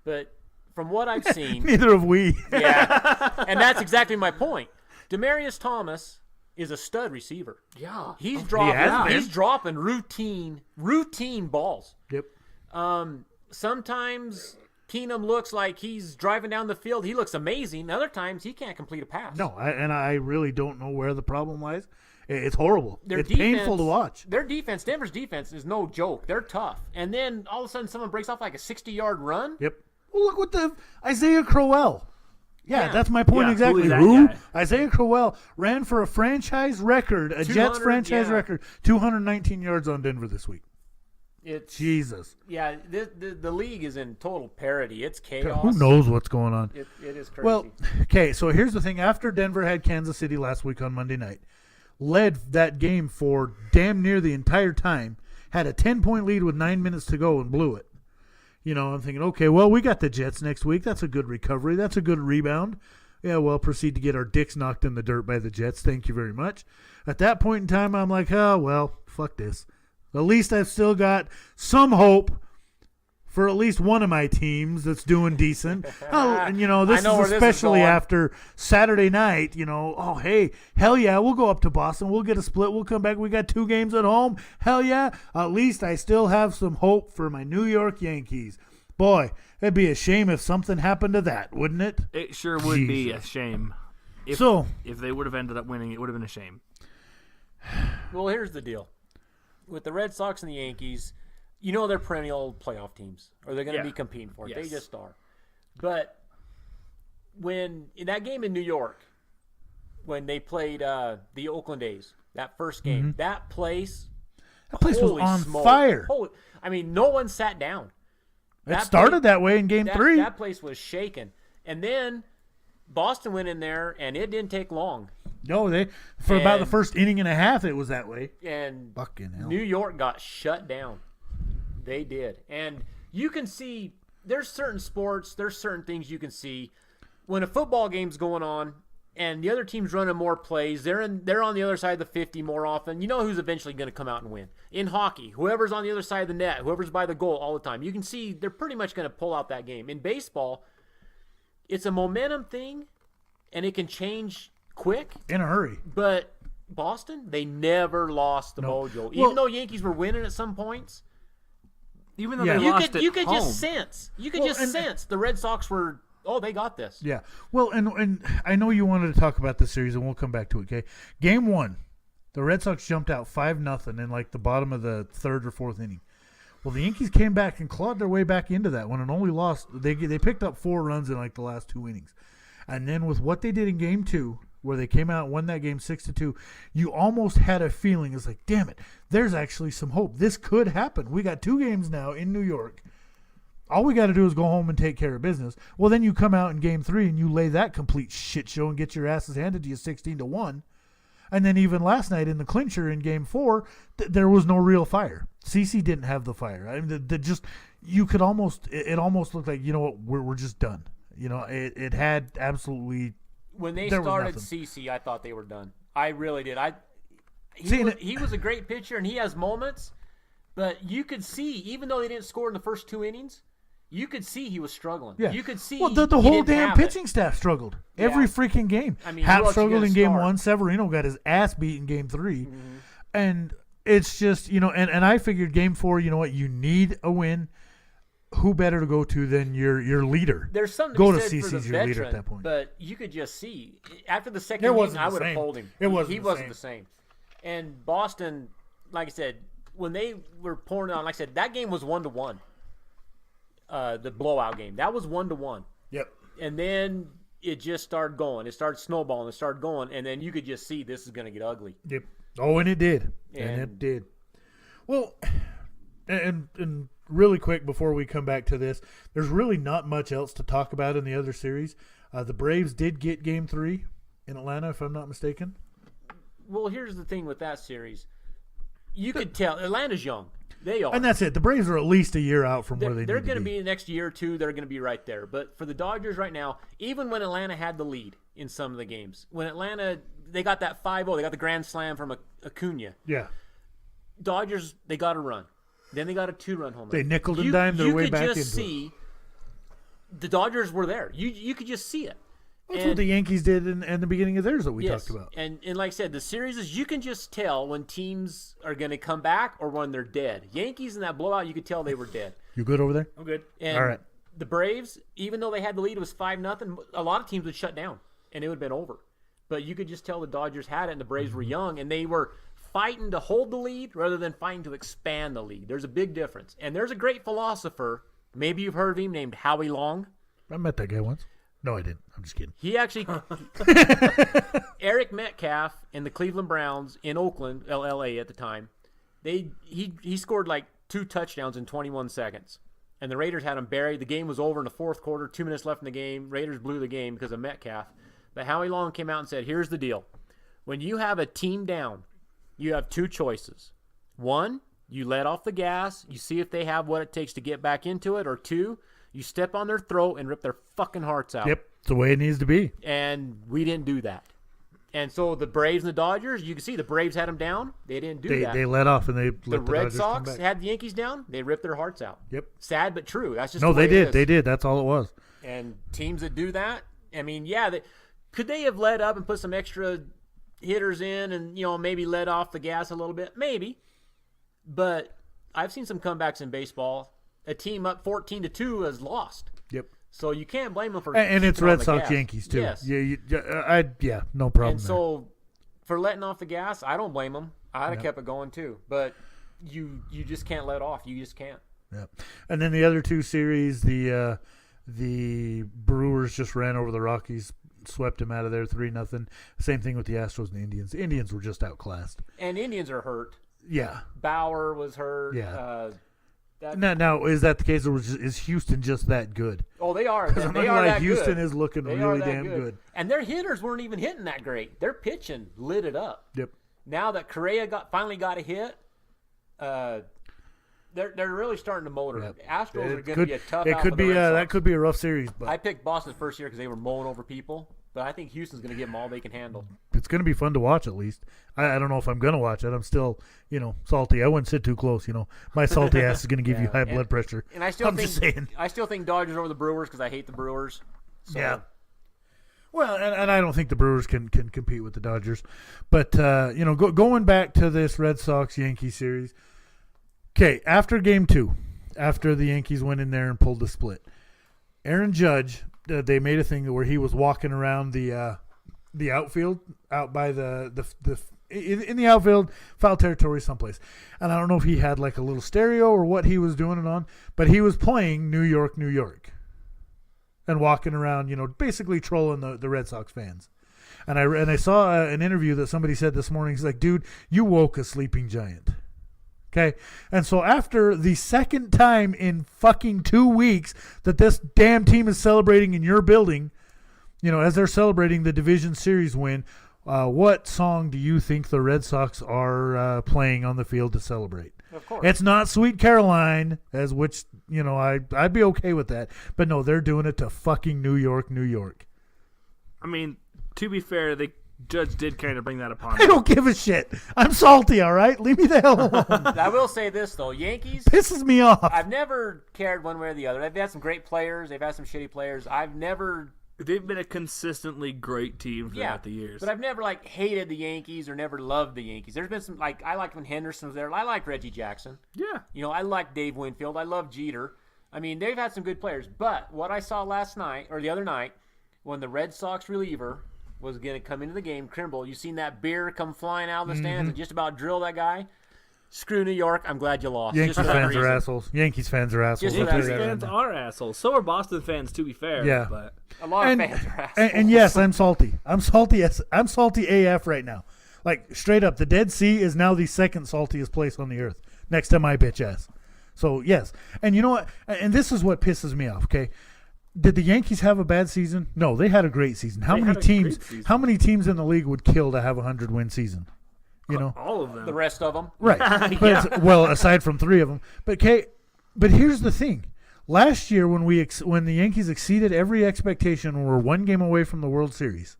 but from what I've seen, Neither have we. yeah, and that's exactly my point. Demarius Thomas is a stud receiver. Yeah. He's dropping. has been. He's dropping routine balls. Yep. Sometimes Keenum looks like he's driving down the field. He looks amazing. Other times he can't complete a pass. No, I really don't know where the problem lies. It's horrible. Their It's defense, painful to watch. Their defense, Denver's defense, is no joke. They're tough. And then all of a sudden someone breaks off like a 60-yard run. Yep. Well, look what the Isaiah Crowell. Yeah, Yeah. that's my point Yeah, exactly. who is that Who? guy? Isaiah Crowell ran for a franchise record, a Jets 200, franchise yeah. record, 219 yards on Denver this week. It's Jesus. yeah. The league is in total parody. It's chaos. Who knows what's going on? It is crazy. Well, okay, so here's the thing. After Denver had Kansas City last week on Monday night, led that game for damn near the entire time, had a 10-point lead with 9 minutes to go and blew it. I'm thinking, okay, well, we got the Jets next week. That's a good recovery. That's a good rebound. Yeah, well, proceed to get our dicks knocked in the dirt by the Jets. Thank you very much. At that point in time, I'm like, oh, well, fuck this. At least I've still got some hope for at least one of my teams that's doing decent. And, this I know is where this is especially going. after Saturday night, oh, hey, hell yeah, we'll go up to Boston. We'll get a split. We'll come back. We got 2 games at home. Hell yeah. At least I still have some hope for my New York Yankees. Boy, it'd be a shame if something happened to that, wouldn't it? It sure would be a Jesus. shame. If they would have ended up winning, it would have been a shame. well, here's the deal. With the Red Sox and the Yankees, they're perennial playoff teams, or they're going to Yeah. be competing for it. Yes. They just are. But when in that game in New York, when they played the Oakland A's, that first game, that place was holy on smoke. fire. No one sat down. It started that way in Game 3. That place was shaking. And then Boston went in there, and it didn't take long. No, for about the And- first inning and a half, it was that way. And Fucking hell. New York got shut down. They did. And you can see there's certain sports, there's certain things you can see. When a football game's going on and the other team's running more plays, they're on the other side of the 50 more often. You know who's eventually going to come out and win. In hockey, whoever's on the other side of the net, whoever's by the goal all the time, you can see they're pretty much going to pull out that game. In baseball, it's a momentum thing, and it can change quick. In a hurry. But Boston, they never lost the mojo. Even Well- though Yankees were winning at some points, Even though Yeah. they you lost could at home. just sense. You could Well, just and- sense the Red Sox were, they got this. Yeah. Well, and I know you wanted to talk about this series, and we'll come back to it, okay? Game 1, the Red Sox jumped out 5-0 in like the bottom of the 3rd or 4th inning. Well, the Yankees came back and clawed their way back into that one and only lost. They picked up 4 runs in like the last 2 innings. And then with what they did in Game 2, where they came out and won that game 6-2, you almost had a feeling. It's like, damn it, there's actually some hope. This could happen. We got 2 games now in New York. All we got to do is go home and take care of business. Well, then you come out in Game 3 and you lay that complete shit show and get your asses handed to you 16-1. And then even last night in the clincher in Game 4, there was no real fire. CC didn't have the fire. I mean, you could almost, it almost looked like, you know what, we're just done. You know, it had absolutely. When they there was started nothing. CC, I thought they were done. I really did. See, He was a great pitcher, and he has moments, but you could see, even though they didn't score in the first 2 innings, you could see he was struggling. Yeah. You could see. Well, the he whole didn't damn have it. pitching staff struggled. Every Yeah. freaking game. I mean, who Happ else you struggled gonna in Game start? 1. Severino got his ass beat in Game 3. And it's just, you know, and I figured Game 4, you know what, you need a win. Who better to go to than your leader? There's something to Go be to said for the CC's your leader veteran, at that point. but you could just see after the second It inning, wasn't I the would have same. pulled him. It wasn't He the wasn't same. the same. And Boston, like I said, when they were pouring on, like I said, that game was 1-1. The blowout game, that was 1-1. Yep. And then it just started going. It started snowballing. It started going, and then you could just see this is going to get ugly. Yep. Oh, and it did. And it And- did. Well, and really quick before we come back to this, there's really not much else to talk about in the other series. The Braves did get Game 3 in Atlanta, if I'm not mistaken. Well, here's the thing with that series. You could tell Atlanta's young. They are. And that's it. The Braves are at least a year out from where they They're need to going to be. be the next year or two. They're going to be right there. But for the Dodgers right now, even when Atlanta had the lead in some of the games, when Atlanta they got that 5-0, they got the grand slam from Acuna. Yeah. Dodgers, they got a run. Then they got a 2-run home run. They nickeled and dimed their way back You into could just see the Dodgers were there. You could just see it. That's And- what the Yankees did in the beginning of theirs that we Yes, talked about. and like I said, the series is you can just tell when teams are going to come back or when they're dead. Yankees in that blowout, you could tell they were dead. You good over there? I'm good. And All right. the Braves, even though they had the lead, it was 5-0. A lot of teams would shut down, and it would have been over. But you could just tell the Dodgers had it, and the Braves were young, and they were fighting to hold the lead rather than fighting to expand the lead. There's a big difference. And there's a great philosopher, maybe you've heard of him, named Howie Long. I met that guy once. No, I didn't. I'm just kidding. He actually, Eric Metcalf and the Cleveland Browns in Oakland, LA at the time, he scored like 2 touchdowns in 21 seconds. And the Raiders had him buried. The game was over in the fourth quarter, 2 minutes left in the game. Raiders blew the game because of Metcalf. But Howie Long came out and said, here's the deal. When you have a team down, you have 2 choices. 1, you let off the gas. You see if they have what it takes to get back into it. Or 2, you step on their throat and rip their fucking hearts out. Yep. It's the way it needs to be. And we didn't do that. And so the Braves and the Dodgers, you can see the Braves had them down. They didn't do that. They let off and they let the the Red Dodgers come Sox back. had the Yankees down. They ripped their hearts out. Yep. Sad but true. That's just No, the way they it did. is. They did. That's all it was. And teams that do that, I mean, yeah, could they have led up and put some extra hitters in and, maybe let off the gas a little bit? Maybe. But I've seen some comebacks in baseball. A team up 14-2 has lost. Yep. So you can't blame them for And it's keeping on Red the Sox gas. Yankees too. Yes. Yeah, no problem. And so for letting off the gas, I don't blame them. I'd have kept it going too. But you just can't let off. You just can't. there. Yeah. And then the other 2 series, the Brewers just ran over the Rockies, swept them out of there 3-0. Same thing with the Astros and the Indians. The Indians were just outclassed. And Indians are hurt. Yeah. Bauer was hurt. Yeah. That, Now is that the case, or is Houston just that good? oh, they are. Because I'm They not are like that Houston good. is looking They really are that damn good. And their hitters weren't even hitting that great. Their pitching lit it up. Yep. Now that Correa finally got a hit, they're really starting to motor. Yep. Astros are It going to could be a tough. it out could for the be Red that Sox. could be a rough series, but I picked Boston's first year because they were mowing over people. But I think Houston's going to give them all they can handle. it's going to be fun to watch at least. I don't know if I'm going to watch it. I'm still, salty. I wouldn't sit too close, My salty ass is going to give you Yeah, high and- blood pressure. And I still I'm think just saying. I still think Dodgers over the Brewers because I hate the Brewers. So, Yeah. Well, and I don't think the Brewers can compete with the Dodgers. But, going back to this Red Sox-Yankee series, okay, after Game 2, after the Yankees went in there and pulled the split, Aaron Judge, they made a thing where he was walking around the outfield out by the in the outfield, foul territory someplace. And I don't know if he had like a little stereo or what he was doing it on, but he was playing New York, New York. And walking around, basically trolling the Red Sox fans. And I saw an interview that somebody said this morning. He's like, dude, you woke a sleeping giant. Okay? And so after the second time in fucking 2 weeks that this damn team is celebrating in your building, as they're celebrating the division series win, what song do you think the Red Sox are playing on the field to celebrate? Of course. It's not Sweet Caroline, I'd be okay with that. But no, they're doing it to fucking New York, New York. I mean, to be fair, the judge did kind of bring that upon I him. don't give a shit. I'm salty, all right? Leave me the hell alone. I will say this, though. Yankees, Pisses me off. I've never cared one way or the other. They've had some great players. They've had some shitty players. I've never... They've been a consistently great team throughout the years. But I've never, hated the Yankees or never loved the Yankees. There's been some, I liked when Henderson was there. I liked Reggie Jackson. Yeah. I like Dave Winfield. I love Jeter. I mean, they've had some good players. But what I saw last night, or the other night, when the Red Sox reliever was going to come into the game, Kimbrel, you seen that beer come flying out of the stands and just about drill that guy? Screw New York. I'm glad you lost. Yankees Just for that fans are reason. assholes. Yankees fans are assholes. Just for I'll that tell you Yankees that fans right now. are assholes. So are Boston fans, to be fair. Yeah. But A lot of fans are assholes. And yes, I'm salty. I'm salty AF right now. Like, straight up, the Dead Sea is now the second saltiest place on the earth, next to my bitch ass. So, yes. And you know what? And this is what pisses me off, okay? Did the Yankees have a bad season? No, they had a great season. How They many had a teams? great season. How many teams in the league would kill to have a 100-win season? all of them. The rest of them. Right. But well, aside from 3 of them. But here's the thing. Last year when when the Yankees exceeded every expectation and were 1 game away from the World Series.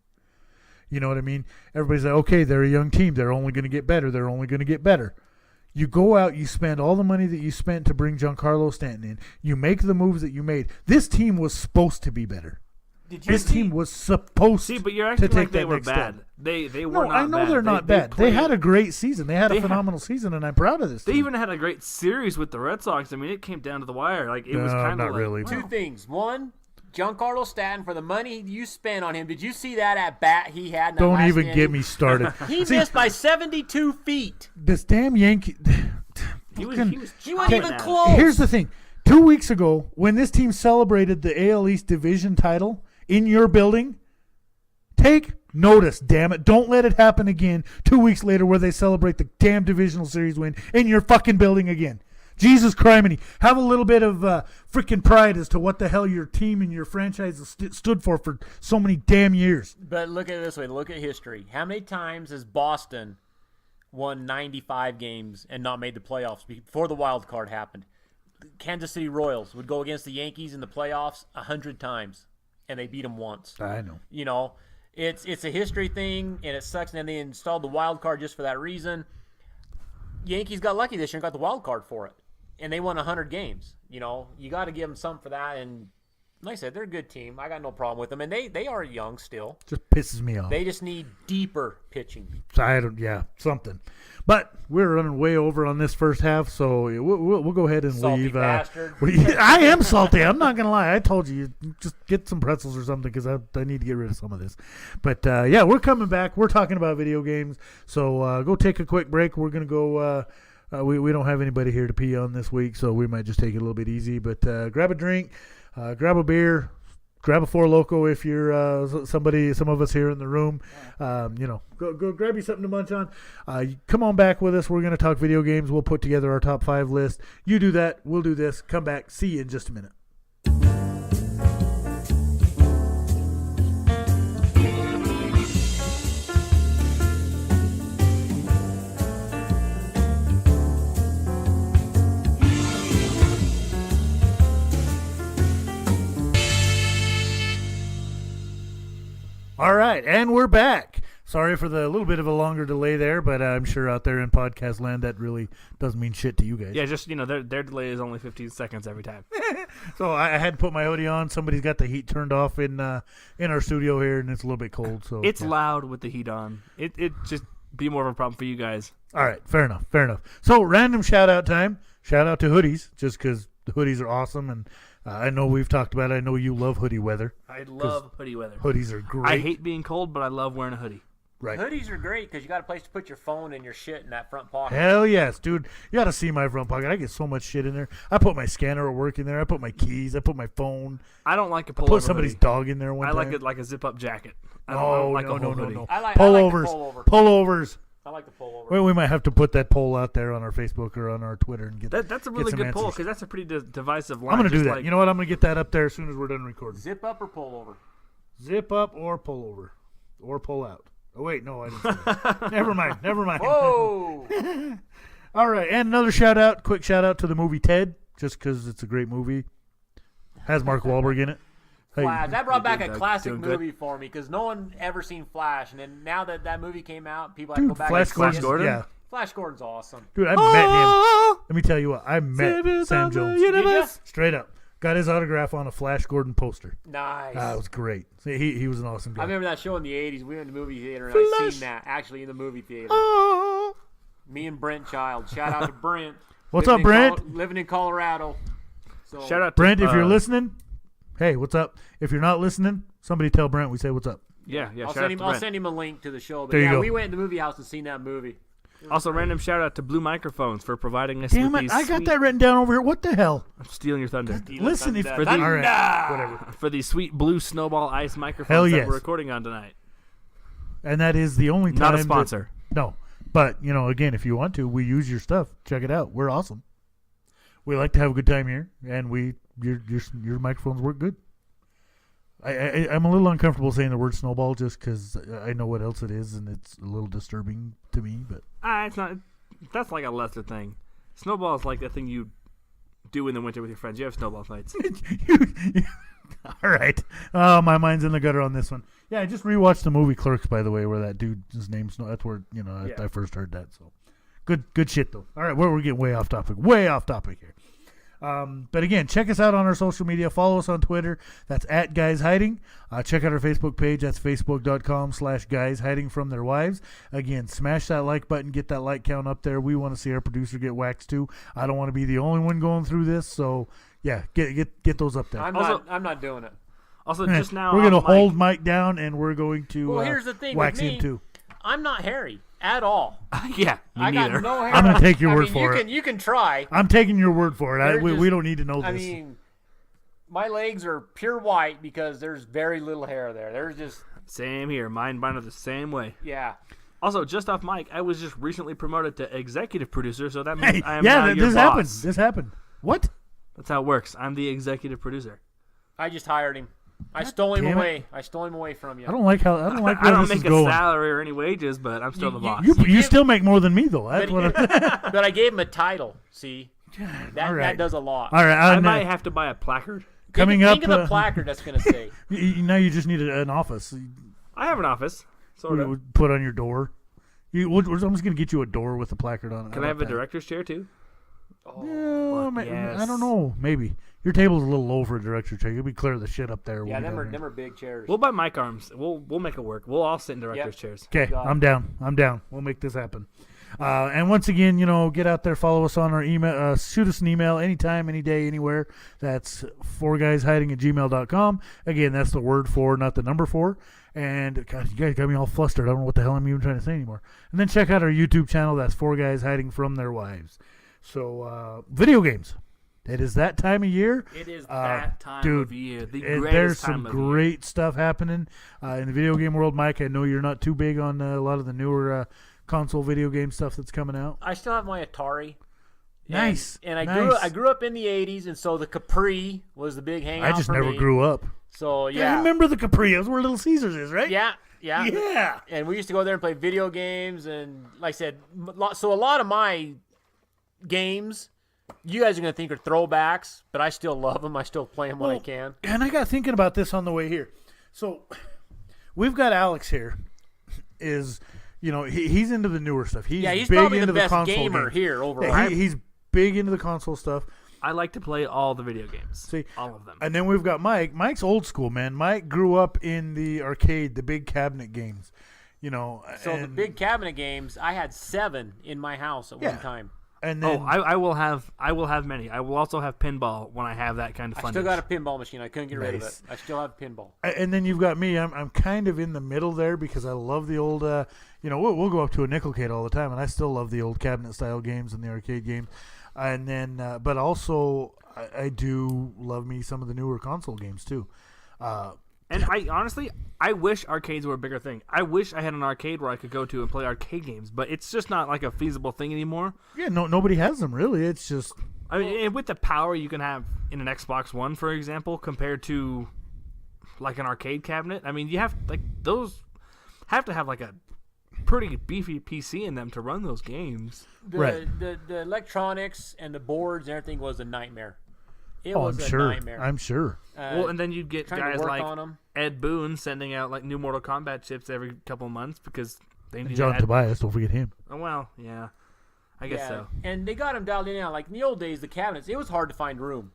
You know what I mean? Everybody's like, okay, they're a young team. They're only going to get better. They're only going to get better. You go out, you spend all the money that you spent to bring Giancarlo Stanton in. You make the moves that you made. This team was supposed to be better. This team was supposed See, but you're to acting take like they that were next bad. step. They were No, not I know bad. they're not bad. They played- had a great season. They had a They had- phenomenal season, and I'm proud of this They team. even had a great series with the Red Sox. I mean, it came down to the wire. Like it was No, kind of not like, really. Two things. One, Giancarlo Stanton, for the money you spent on him, did you see that at bat he had in that Don't last even inning? get me started. He See, missed by 72 feet. this damn Yankee. He was He wasn't even chopping at it. close. Here's the thing. 2 weeks ago, when this team celebrated the AL East division title in your building, take notice, damn it. Don't let it happen again 2 weeks later where they celebrate the damn divisional series win in your fucking building again. Jesus criminy. Have a little bit of freaking pride as to what the hell your team and your franchise has stood for so many damn years. But look at it this way. Look at history. How many times has Boston won 95 games and not made the playoffs before the wild card happened? Kansas City Royals would go against the Yankees in the playoffs 100 times, and they beat them once. I know. You know, it's a history thing, and it sucks. And then they installed the wild card just for that reason. Yankees got lucky this year and got the wild card for it, and they won 100 games. You know, you got to give them something for that. And like I said, they're a good team. I got no problem with them, and they are young still. Just pisses me off. They just need deeper pitching. Something. But we're running way over on this first half, so we'll go ahead and Salty leave. bastard. I am salty. I'm not gonna lie. I told you, just get some pretzels or something because I need to get rid of some of this. But yeah, we're coming back. We're talking about video games, so go take a quick break. We're gonna go. We don't have anybody here to pee on this week, so we might just take it a little bit easy. But grab a drink, grab a beer. Grab a Four Loko if you're some of us here in the room. Go grab you something to munch on. Come on back with us. We're going to talk video games. We'll put together our top 5 list. You do that. We'll do this. Come back. See you in just a minute. All right, and we're back. Sorry for the little bit of a longer delay there, but I'm sure out there in podcast land that really doesn't mean shit to you guys. Yeah, just their delay is only 15 seconds every time. So I had to put my hoodie on. Somebody's got the heat turned off in our studio here, and it's a little bit cold. So It's yeah. loud with the heat on. It just be more of a problem for you guys. All right, fair enough. So random shout out time. Shout out to hoodies, just because the hoodies are awesome, and I know we've talked about it. I know you love hoodie weather. I love hoodie weather. Hoodies are great. I hate being cold, but I love wearing a hoodie. Right. Hoodies are great because you got a place to put your phone and your shit in that front pocket. Hell yes, dude. You got to see my front pocket. I get so much shit in there. I put my scanner at work in there. I put my keys. I put my phone. I don't like a pullover. Put somebody's hoodie. dog in there one I time. like it like a zip-up jacket. I don't like a whole hoodie. I like Pullovers. the pullover. Pullovers. I like the pullover. Well, we might have to put that poll out there on our Facebook or on our Twitter and get That's a really some good poll answers. because that's a pretty divisive line. I'm going to do just that. like- You know what? I'm going to get that up there as soon as we're done recording. Zip up or pullover? Zip up or pull over. Or pull out. Oh, wait. No, I didn't say that. Never mind. Never mind. Whoa! All right. And another quick shout out to the movie Ted, just because it's a great movie. Has Mark Wahlberg in it. Hey, Flash. That brought back a Doug. classic Doing good. movie for me because no one ever seen Flash, and then now that movie came out, people have dude, to go back. Flash and Gordon. Gordon? Yeah. Flash Gordon's awesome. Dude, I met him. Let me tell you what. I met Sam Jones. Did ya? Straight up. Got his autograph on a Flash Gordon poster. Nice. It was great. See, he was an awesome guy. I remember that show in the 80s. We went to the movie theater, and I Flash. seen that actually in the movie theater. Oh. Me and Brent Child. Shout out to Brent. What's Living up, Brent? Living in Colorado. So, Shout out to Brent, if you're listening, hey, what's up? If you're not listening, somebody tell Brent we say what's up. Yeah. I'll Shout send out him. to I'll Brent. send him a link to the show. But There you yeah, go. we went in the movie house and seen that movie. Also, random shout out to Blue Microphones for providing us Damn with it, these. I got that written down over here. What the hell? I'm stealing your thunder. Listen, if Thunder. all right, whatever. For these sweet blue snowball ice microphones Hell that yes. we're recording on tonight. And that is the only time. Not a that- sponsor. no, but again, if you want to, we use your stuff. Check it out. We're awesome. We like to have a good time here, and your microphones work good. I'm a little uncomfortable saying the word snowball just because I know what else it is, and it's a little disturbing to me. But It's not. That's like a lesser thing. Snowball is like the thing you do in the winter with your friends. You have snowball fights. all right, my mind's in the gutter on this one. Yeah, I just rewatched the movie Clerks, by the way, where that dude's name's Snow. That's where I first heard that. So good shit though. All right, we're getting way off topic. Way off topic here. But again, check us out on our social media. Follow us on Twitter. That's @GuysHiding. Check out our Facebook page. That's facebook.com/guysHidingFromTheirWives. Again, smash that like button. Get that like count up there. We want to see our producer get waxed too. I don't want to be the only one going through this. So yeah, get those up there. I'm not doing it. Also, just now we're gonna off mic- hold Mike down and we're going to Well, here's the thing wax with me. him too. I'm not hairy at all. Yeah, me I neither. got no hair. I'm gonna take your I word mean, for you it. Can, you can try. I'm taking your word for it. They're We just- don't need to know this. I mean, my legs are pure white because there's very little hair there. There's just Same here. Mine are the same way. yeah. Also, just off mic, I was just recently promoted to executive producer, so that means hey, I am now your this boss. happened. This happened. What? That's how it works. I'm the executive producer. I just hired him. I stole him damn it. away. I stole him away from you. I don't like I where don't this is make a going. salary or any wages, but I'm still the boss. You still make more than me though. That's what. But I gave him a title. See, that all right. that does a lot. All right. I might have to buy a placard. coming think up. of the placard that's gonna say. Now you just need an office. I have an office, sort We of. would put on your door. I'm just gonna get you a door with a placard on it. Can I have a director's chair too? I don't know. Maybe your table's a little low for a director's chair. You'll be clear the shit up there. Yeah, them are big chairs. We'll buy mic arms. We'll make it work. We'll all sit in director's chairs. Okay, Got it. I'm down. We'll make this happen. And once again, get out there, follow us on our email, shoot us an email anytime, any day, anywhere. That's 4guyshiding@gmail.com. Again, that's the word 4, not the number 4. And God, you guys got me all flustered. I don't know what the hell I'm even trying to say anymore. And then check out our YouTube channel. That's 4 Guys Hiding From Their Wives. So, video games. It is that time of year. It is that time dude, of year. The there's greatest some time of year. great stuff happening in the video game world. Mike, I know you're not too big on a lot of the newer console video game stuff that's coming out. I still have my Atari. Nice. And I nice. grew up in the 80s, and so the Capri was the big hangout I just for never me. grew up. So I yeah, remember the Capri. That's where Little Caesars is, right? yeah. Yeah. And we used to go there and play video games, and like I said, so a lot of my games, you guys are gonna think are throwbacks, but I still love them. I still play them when I can. And I got thinking about this on the way here. So we've got Alex here. He's into the newer stuff. He's He's big probably into the best console gamer games. here overall. Yeah, he's big into the console stuff. I like to play all the video games. See, all of them. And then we've got Mike. Mike's old school, man. Mike grew up in the arcade, the big cabinet games. So the big cabinet games, I had 7 in my house at one time. And then I will have many. I will also have pinball when I have that kind of I fun. still got a pinball machine. I couldn't get rid of it. Nice. I still have pinball. and then you've got me. I'm kind of in the middle there because I love the old. We'll go up to a Nickelcade all the time, and I still love the old cabinet style games and the arcade games. And then, but also I do love me some of the newer console games too. And I wish arcades were a bigger thing. I wish I had an arcade where I could go to and play arcade games, but it's just not like a feasible thing anymore. Yeah, nobody has them really. It's just I mean, and with the power you can have in an Xbox One, for example, compared to like an arcade cabinet, I mean, you have those have to have like a pretty beefy PC in them to run those games. Right. The electronics and the boards and everything was a nightmare. It was I'm a sure. nightmare. I'm sure. Well, and then you'd get trying to guys work like on 'em. Ed Boon sending out like new Mortal Kombat chips every couple of months because they need John to add. Tobias, don't forget him. Oh, well, yeah, I guess so. And they got them dialed in now. Like in the old days, the cabinets, it was hard to find room.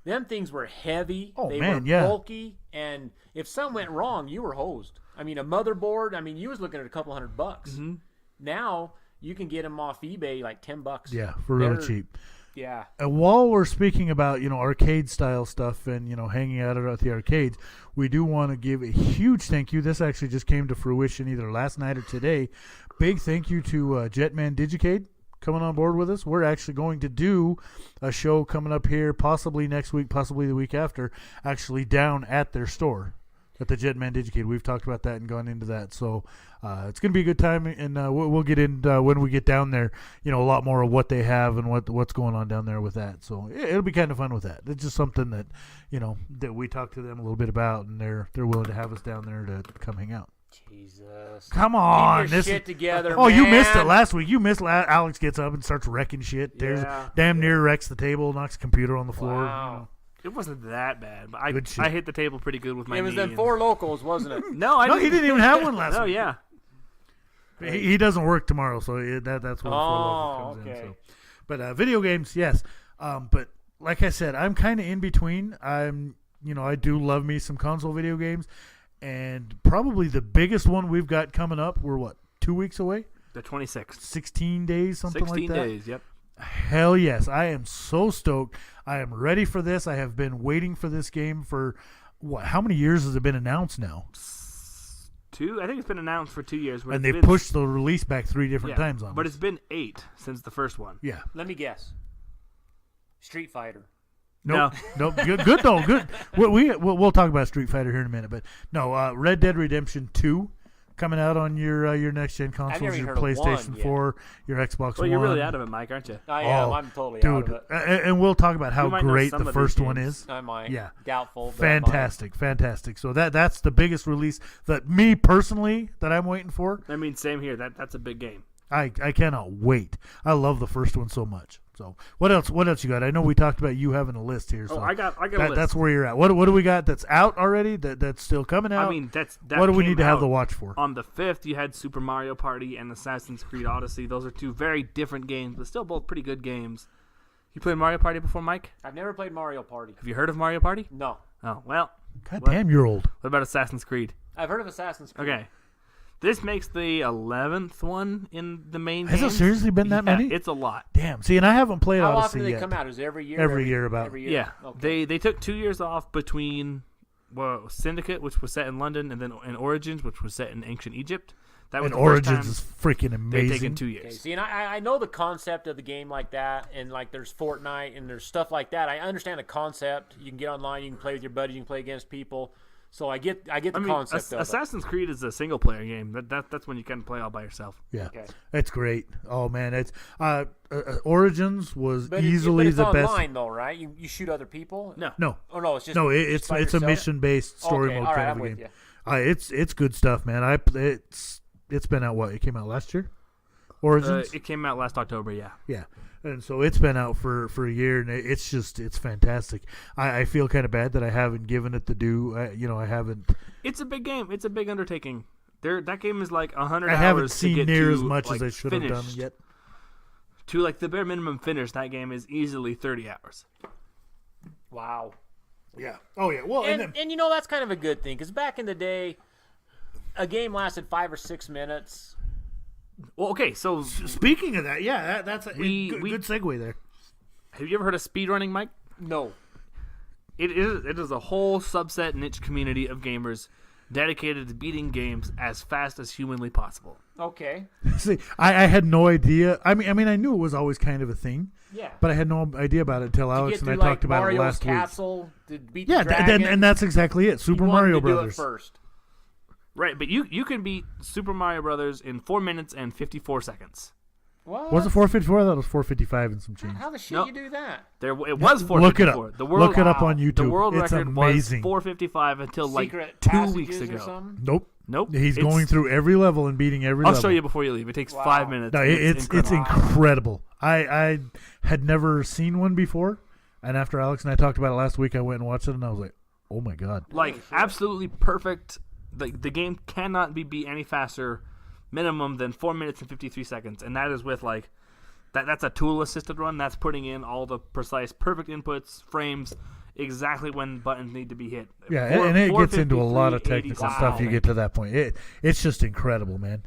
Them things were heavy. Oh, they man, were yeah. bulky. And if something went wrong, you were hosed. I mean, a motherboard, I mean, you was looking at a couple $100. Mm-hmm. Now, you can get them off eBay like $10. Yeah, for real They're- cheap. Yeah. And while we're speaking about, arcade style stuff and, hanging out at the arcades, we do want to give a huge thank you. This actually just came to fruition either last night or today. Big thank you to Jetman Digicade coming on board with us. We're actually going to do a show coming up here possibly next week, possibly the week after, actually down at their store. At the Jetman Digicade. We've talked about that and gone into that. So it's going to be a good time, and we'll get in when we get down there, a lot more of what they have and what's going on down there with that. So it'll be kind of fun with that. It's just something that, that we talked to them a little bit about, and they're willing to have us down there to come hang out. Jesus. Come on. Keep your shit together, Oh, you missed it man. last week. You missed Alex gets up and starts wrecking shit. There's Yeah. damn near wrecks the table, knocks the computer on the floor. Wow. It wasn't that bad, but Good shit. I hit the table pretty good with my It was knee them and- 4 locals, wasn't it? No, I No, he didn't even have one last No, week. yeah. He doesn't work tomorrow, so that's where the four Oh, local comes in. okay. So. But video games, yes. But like I said, I'm kind of in between. I do love me some console video games, and probably the biggest one we've got coming up. We're 2 weeks away, The 26th. 16 days, something 16 like that. days, yep. Hell yes, I am so stoked. I am ready for this. I have been waiting for this game for how many years has it been announced now? 2? I think it's been announced for 2 years. but And it's they've been- pushed the release back 3 different yeah, times on but this. it's been 8 since the first one. Yeah. Let me guess. Street Fighter. Nope. Nope. Good though. Good. We'll talk about Street Fighter here in a minute, but no. Red Dead Redemption 2 coming out on your next gen consoles, never your heard of PlayStation one yet. 4, your Xbox Well, One. you're really out of it, Mike, aren't you? I am. Oh, I'm totally out dude, of it. and we'll talk about how You might know great some the of these first one games. is. I might. Yeah. Doubtful. But I might. Fantastic. So that's the biggest release that me personally that I'm waiting for. I mean, same here. That's a big game. I cannot wait. I love the first one so much. So what else you got? I know we talked about you having a list here. So Oh, I got a list. that's where you're at. What do we got that's out already? That's still coming out. I mean, that what do we came need to have out to watch for? On the 5th, you had Super Mario Party and Assassin's Creed Odyssey. Those are 2 very different games, but still both pretty good games. You played Mario Party before, Mike? I've never played Mario Party. Have you heard of Mario Party? No. Oh, well. God what- damn, you're old. What about Assassin's Creed? I've heard of Assassin's Creed. Okay. This makes the 11th one in the main Has it games. seriously been that Yeah, many? it's a lot. Damn. See, and I haven't played How Odyssey often do they yet. come out? Is it every year? Every year about. Every year? Yeah. Okay. They took 2 years off between Syndicate, which was set in London, and then Origins, which was set in ancient Egypt. That was And the first Origins time is freaking they've amazing. taken 2 Okay, years. see, and I know the concept of the game like that, and like there's Fortnite and there's stuff like that. I understand the concept. You can get online, you can play with your buddies, you can play against people. So I get the concept of it. Assassin's Creed is a single player game. That's when you can play all by yourself. Yeah, Okay. it's great. Oh man, it's Origins was But easily it's the best. online though, right? You shoot other people. No. No, Oh no, it's just no, just by it's a yourself? mission based story Okay, mode all right, kind I'm of a with game. you. It's good stuff, man. It's been out what? It came out last year. Origins. It came out last October, yeah. Yeah, and so it's been out for a year, and it's fantastic. I feel kind of bad that I haven't given it the due. I haven't. It's a big game. It's a big undertaking. That game is like 100 I hours haven't to seen get near to, as much like, as I should have done finished. yet. To like the bare minimum finish, that game is easily 30 hours. Wow. Yeah. Oh yeah. Well, And that's kind of a good thing because back in the day, a game lasted 5 or 6 minutes. Well, okay, so Speaking of that, yeah, that's a We- good segue there. have you ever heard of speedrunning, Mike? No. It is a whole subset niche community of gamers dedicated to beating games as fast as humanly possible. Okay. See, I had no idea. I mean, I knew it was always kind of a thing, Yeah. but I had no idea about it until Alex Get and I through, talked about Mario's it last week. Castle to beat Yeah, the dragon. and that's exactly it. You Super wanted Mario to do Brothers. it first. Right, but you can beat Super Mario Brothers in 4 minutes and 54 seconds. What? Was it 454? I thought it was 455 and some change. How the shit No. you do that? It was 454. Look it up. The world, Look it up on YouTube. The world it's record amazing. was 455 until like Secret 2 passages weeks or ago. something? Nope. Nope. He's It's- going through every level and beating every I'll level. show you before you leave. It takes Wow. 5 minutes. No, and it's incredible. I had never seen one before, and after Alex and I talked about it last week, I went and watched it, and I was like, oh my god. like absolutely perfect. The game cannot be beat any faster, minimum than 4 minutes and 53 seconds, and that is with like that's a tool assisted run. That's putting in all the precise, perfect inputs, frames, exactly when buttons need to be hit. Yeah, and it gets into a lot of technical stuff. You get to that point. It's just incredible, man.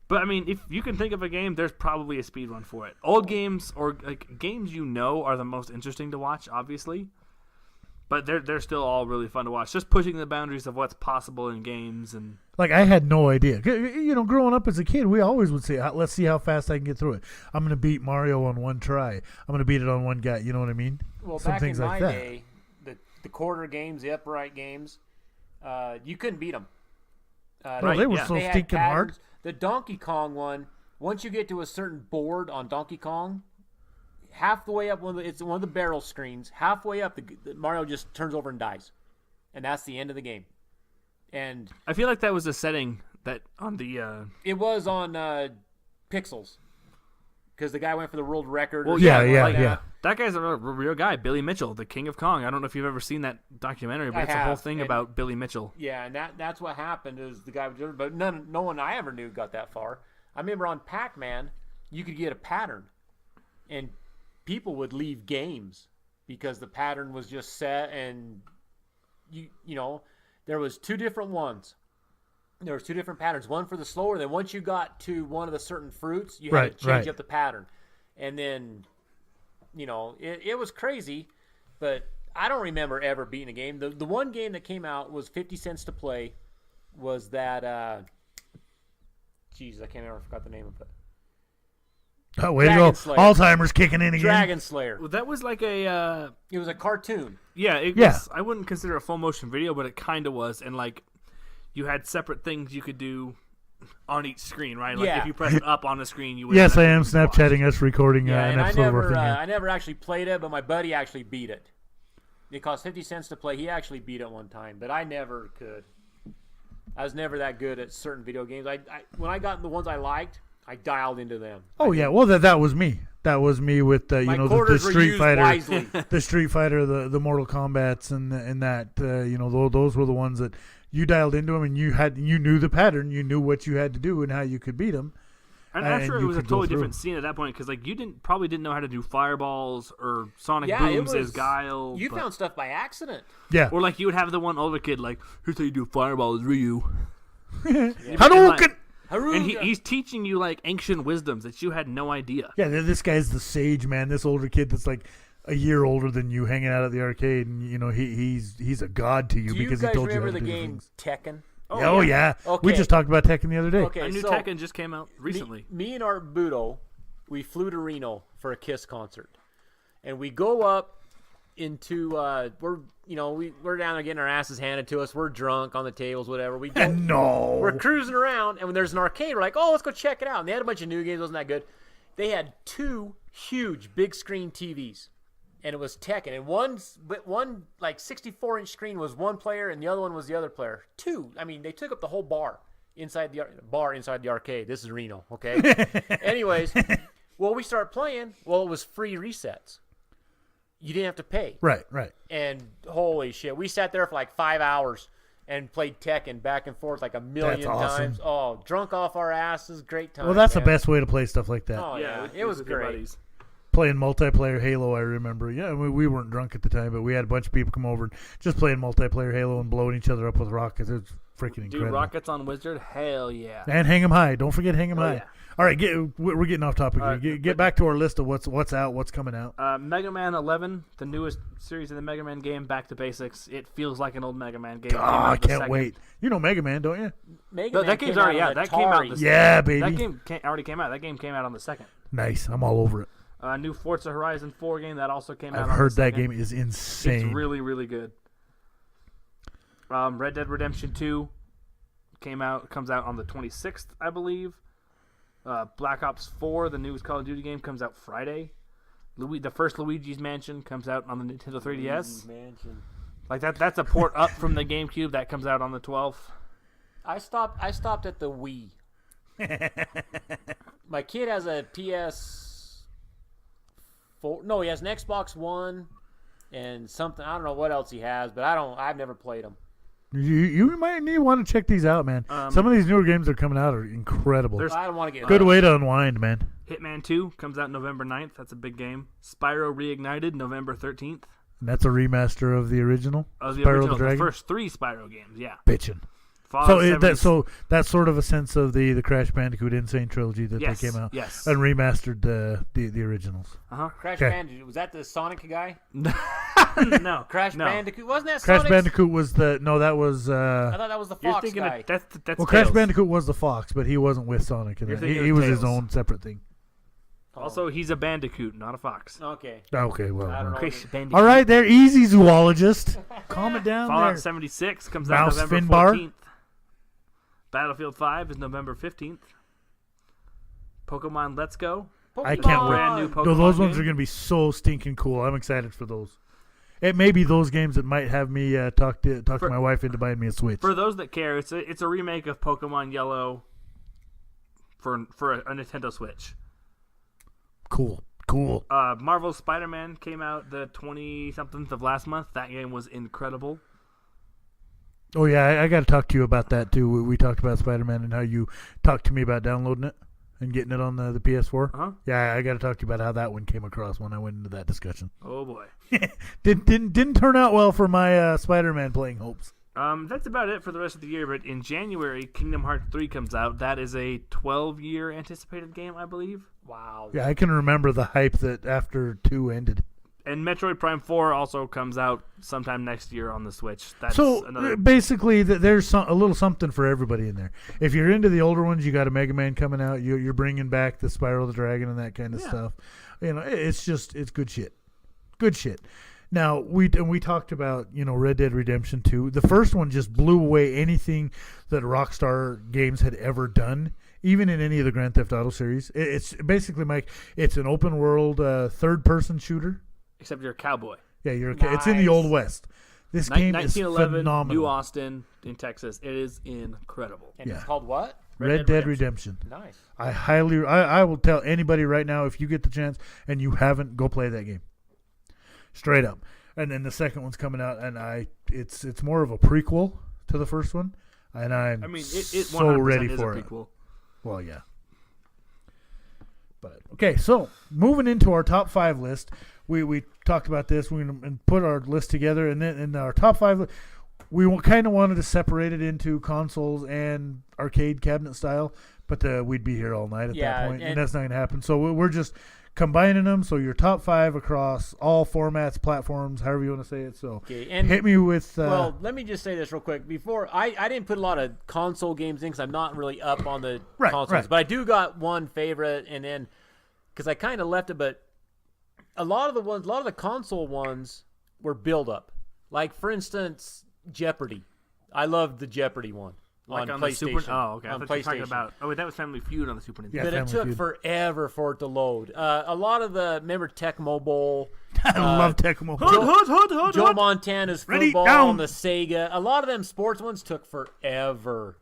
But I mean, if you can think of a game, there's probably a speed run for it. Old games or like games are the most interesting to watch, obviously. But they're still all really fun to watch. Just pushing the boundaries of what's possible in games and Like, I had no idea. You know, growing up as a kid, we always would say, let's see how fast I can get through it. I'm going to beat Mario on one try. I'm going to beat it on one guy. You know what I mean? Well, Some back things in like my that. day, the quarter games, the upright games, you couldn't beat them. No, they were so had stinking hard. patterns. The Donkey Kong one, once you get to a certain board on Donkey Kong, half the way up, it's one of the barrel screens, halfway up, the Mario just turns over and dies. And that's the end of the game. And I feel like that was a setting that on the it was on Pixels. Because the guy went for the world record. or Well, something yeah, like that. yeah. that guy's a real guy, Billy Mitchell, the King of Kong. I don't know if you've ever seen that documentary, but I it's a whole have, thing and- about Billy Mitchell. Yeah, and that's what happened is the guy was doing, but no one I ever knew got that far. I remember on Pac-Man, you could get a pattern, and people would leave games because the pattern was just set, and you know there was two different ones. There was two different patterns. One for the slower. Then once you got to one of the certain fruits, you had to change up the pattern, and then you know it was crazy, but. I don't remember ever beating a game. The one game that came out was 50 cents to play. Was that? Jeez, I can't remember. I forgot the name of it. Oh, way to go. Dragon Slayer. Alzheimer's kicking in again. Dragon Slayer. Well, that was like a It was a cartoon. yeah. Was, I wouldn't consider a full motion video, but it kind of was, and like you had separate things you could do on each screen, right? Like Yeah. if you pressed up on the screen, you would. Yes, I am actually watch. Snapchatting us recording Yeah, an and episode of our thing here. I never actually played it, but my buddy actually beat it. It cost 50 cents to play. He actually beat it one time, but I never could. I was never that good at certain video games. When I got the ones I liked, I dialed into them. Oh yeah, well that was me. That was me with My you know the quarters were Street used Fighter, wisely. the Street Fighter, the Mortal Kombats, and that you know those were the ones that you dialed into them, and you knew the pattern, you knew what you had to do and how you could beat them. And I'm and sure it you was a could go totally through. different scene at that point because like you probably didn't know how to do fireballs or sonic Yeah, it booms as was. Guile. You but- found stuff by accident. Yeah, or like you would have the one older kid like, here's how you do fireballs, Ryu. Hadouken! And he's teaching you like ancient wisdoms that you had no idea. Yeah, this guy's the sage, man. This older kid that's like a year older than you, hanging out at the arcade, and you know he's a god to you Do you because guys he told you how remember to the do game things. Tekken? Oh yeah, we Okay. just talked about Tekken the other day. Okay, A new so Tekken just came out recently. Me and Art Budo, we flew to Reno for a Kiss concert, and we go up into we're down there getting our asses handed to us. We're drunk on the tables, whatever. We go, No, we're cruising around, and when there's an arcade, we're like, oh, let's go check it out. And they had a bunch of new games, wasn't that good? They had two huge big screen TVs, and it was Tekken. And one like 64-inch screen was one player, and the other one was the other player. Two. I mean, they took up the whole bar inside the arcade. This is Reno, okay? Anyways, well, we start playing. Well, it was free resets. You didn't have to pay. right. And holy shit, we sat there for like 5 hours and played Tekken back and forth like a million That's awesome. times. Oh, drunk off our asses, great time. Well, that's the man. best way to play stuff like that. Oh yeah, with- it was with your great. buddies. playing multiplayer Halo. I remember. Yeah, we weren't drunk at the time, but we had a bunch of people come over and just playing multiplayer Halo and blowing each other up with rockets. It was freaking incredible. Dude, rockets on Wizard? Hell yeah. And hang 'em high. Don't forget hang 'em high. Yeah. All right, we're getting off topic here. right, Get back to our list of what's out, what's coming out. Mega Man 11, the newest series of the Mega Man game, back to basics. It feels like an old Mega Man game. Oh, I can't wait. You know Mega Man, don't you? Mega No, Man that game's came out already on out. That came out Atari. this- Yeah, baby. That game already came out. That game came out on the 2nd. Nice. I'm all over it. New Forza Horizon 4 game that also came out. I've on heard the that 2nd. game is insane. It's really, really good. Red Dead Redemption 2 comes out on the 26th, I believe. Black Ops 4, the newest Call of Duty game, comes out Friday. The first Luigi's Mansion comes out on the Nintendo 3DS. Mansion. Like that's a port up from the GameCube that comes out on the 12th. I stopped at the Wii. My kid has a PS4. No, he has an Xbox One and something. I don't know what else he has, but I've never played them. You might want to check these out, man. Some of these newer games that are coming out are incredible. I don't want to get Good way to unwind, man. Hitman 2 comes out November 9th. That's a big game. Spyro Reignited November 13th. And that's a remaster of the original. Of the Spyro original, the Dragon. first 3 Spyro games, yeah. Bitchin'. Fallout 70 So that's sort of a sense of the Crash Bandicoot Insane trilogy that Yes, they came out yes. and remastered the originals. Crash Okay. Bandicoot. Was that the Sonic guy? No. Crash no. Bandicoot. Wasn't that Crash Sonic's? Bandicoot was that was I thought that was the You're Fox thinking guy. of, that's well, Crash Tails. Bandicoot was the fox, but he wasn't with Sonic. You're He thinking of was his Tails. own separate thing. Also, he's a bandicoot, not a fox. Okay. Okay, well. I don't know. Crash Bandicoot. All right, there, easy zoologist. Calm it down Fallout there. 76 comes Mouse out November Finbar. 14th. Battlefield 5 is November 15th. Pokemon Let's Go. I can't wait. Brand new Pokemon No, those ones game. are going to be so stinking cool. I'm excited for those. It may be those games that might have me talk to my wife into buying me a Switch. For those that care, it's a remake of Pokemon Yellow for a Nintendo Switch. Cool. Marvel's Spider-Man came out the 20-something of last month. That game was incredible. Oh, yeah, I got to talk to you about that, too. We talked about Spider-Man and how you talked to me about downloading it and getting it on the PS4. Uh-huh. Yeah, I got to talk to you about how that one came across when I went into that discussion. Oh, boy. Didn't turn out well for my Spider-Man playing hopes. That's about it for the rest of the year, but in January, Kingdom Hearts 3 comes out. That is a 12-year anticipated game, I believe. Wow. Yeah, I can remember the hype that after 2 ended. And Metroid Prime 4 also comes out sometime next year on the Switch. That's So another. basically, there's a little something for everybody in there. If you're into the older ones, you got a Mega Man coming out. You're bringing back the Spyro the Dragon and that kind of stuff. You know, it's good shit. Good shit. Now we talked about Red Dead Redemption 2. The first one just blew away anything that Rockstar Games had ever done, even in any of the Grand Theft Auto series. It's basically, Mike. It's an open world third-person shooter. Except you're a cowboy. Yeah, it's in the Old West. This game is 1911, phenomenal. New Austin in Texas. It is incredible. And Yeah. it's called what? Red Dead Redemption. Nice. I will tell anybody right now, if you get the chance and you haven't, go play that game. Straight up. And then the second one's coming out, and it's more of a prequel to the first one, and I'm It so 100% ready is for a it. prequel. Well, yeah. But okay, so moving into our top 5 list, we talked about this. We're gonna put our list together, and then in our top 5, we kind of wanted to separate it into consoles and arcade cabinet style, but we'd be here all night at that point, and that's not going to happen. So we're just combining them. So your top 5 across all formats, platforms, however you want to say it. So Okay, and hit me with. well, let me just say this real quick. Before I didn't put a lot of console games in because I'm not really up on the consoles, right. but I do got one favorite, and then because I kind of left it, but a lot of the console ones were build up. Like for instance, Jeopardy. I loved the Jeopardy one Like on the PlayStation. Super. Oh, okay. I On thought you were talking PlayStation. about. Oh, wait, that was Family Feud on the Super Nintendo. Yeah. But it Family took Feud. forever for it to load. A lot of remember Tecmo Bowl, I love Tecmo. Joe Montana's Ready, football, down. on the Sega. A lot of them sports ones took forever.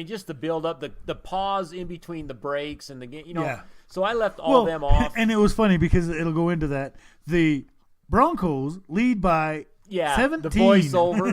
Just to build up the pause in between the breaks and the game. Yeah. So I left all them off. And it was funny because it'll go into that. The Broncos lead by 17. The voiceover,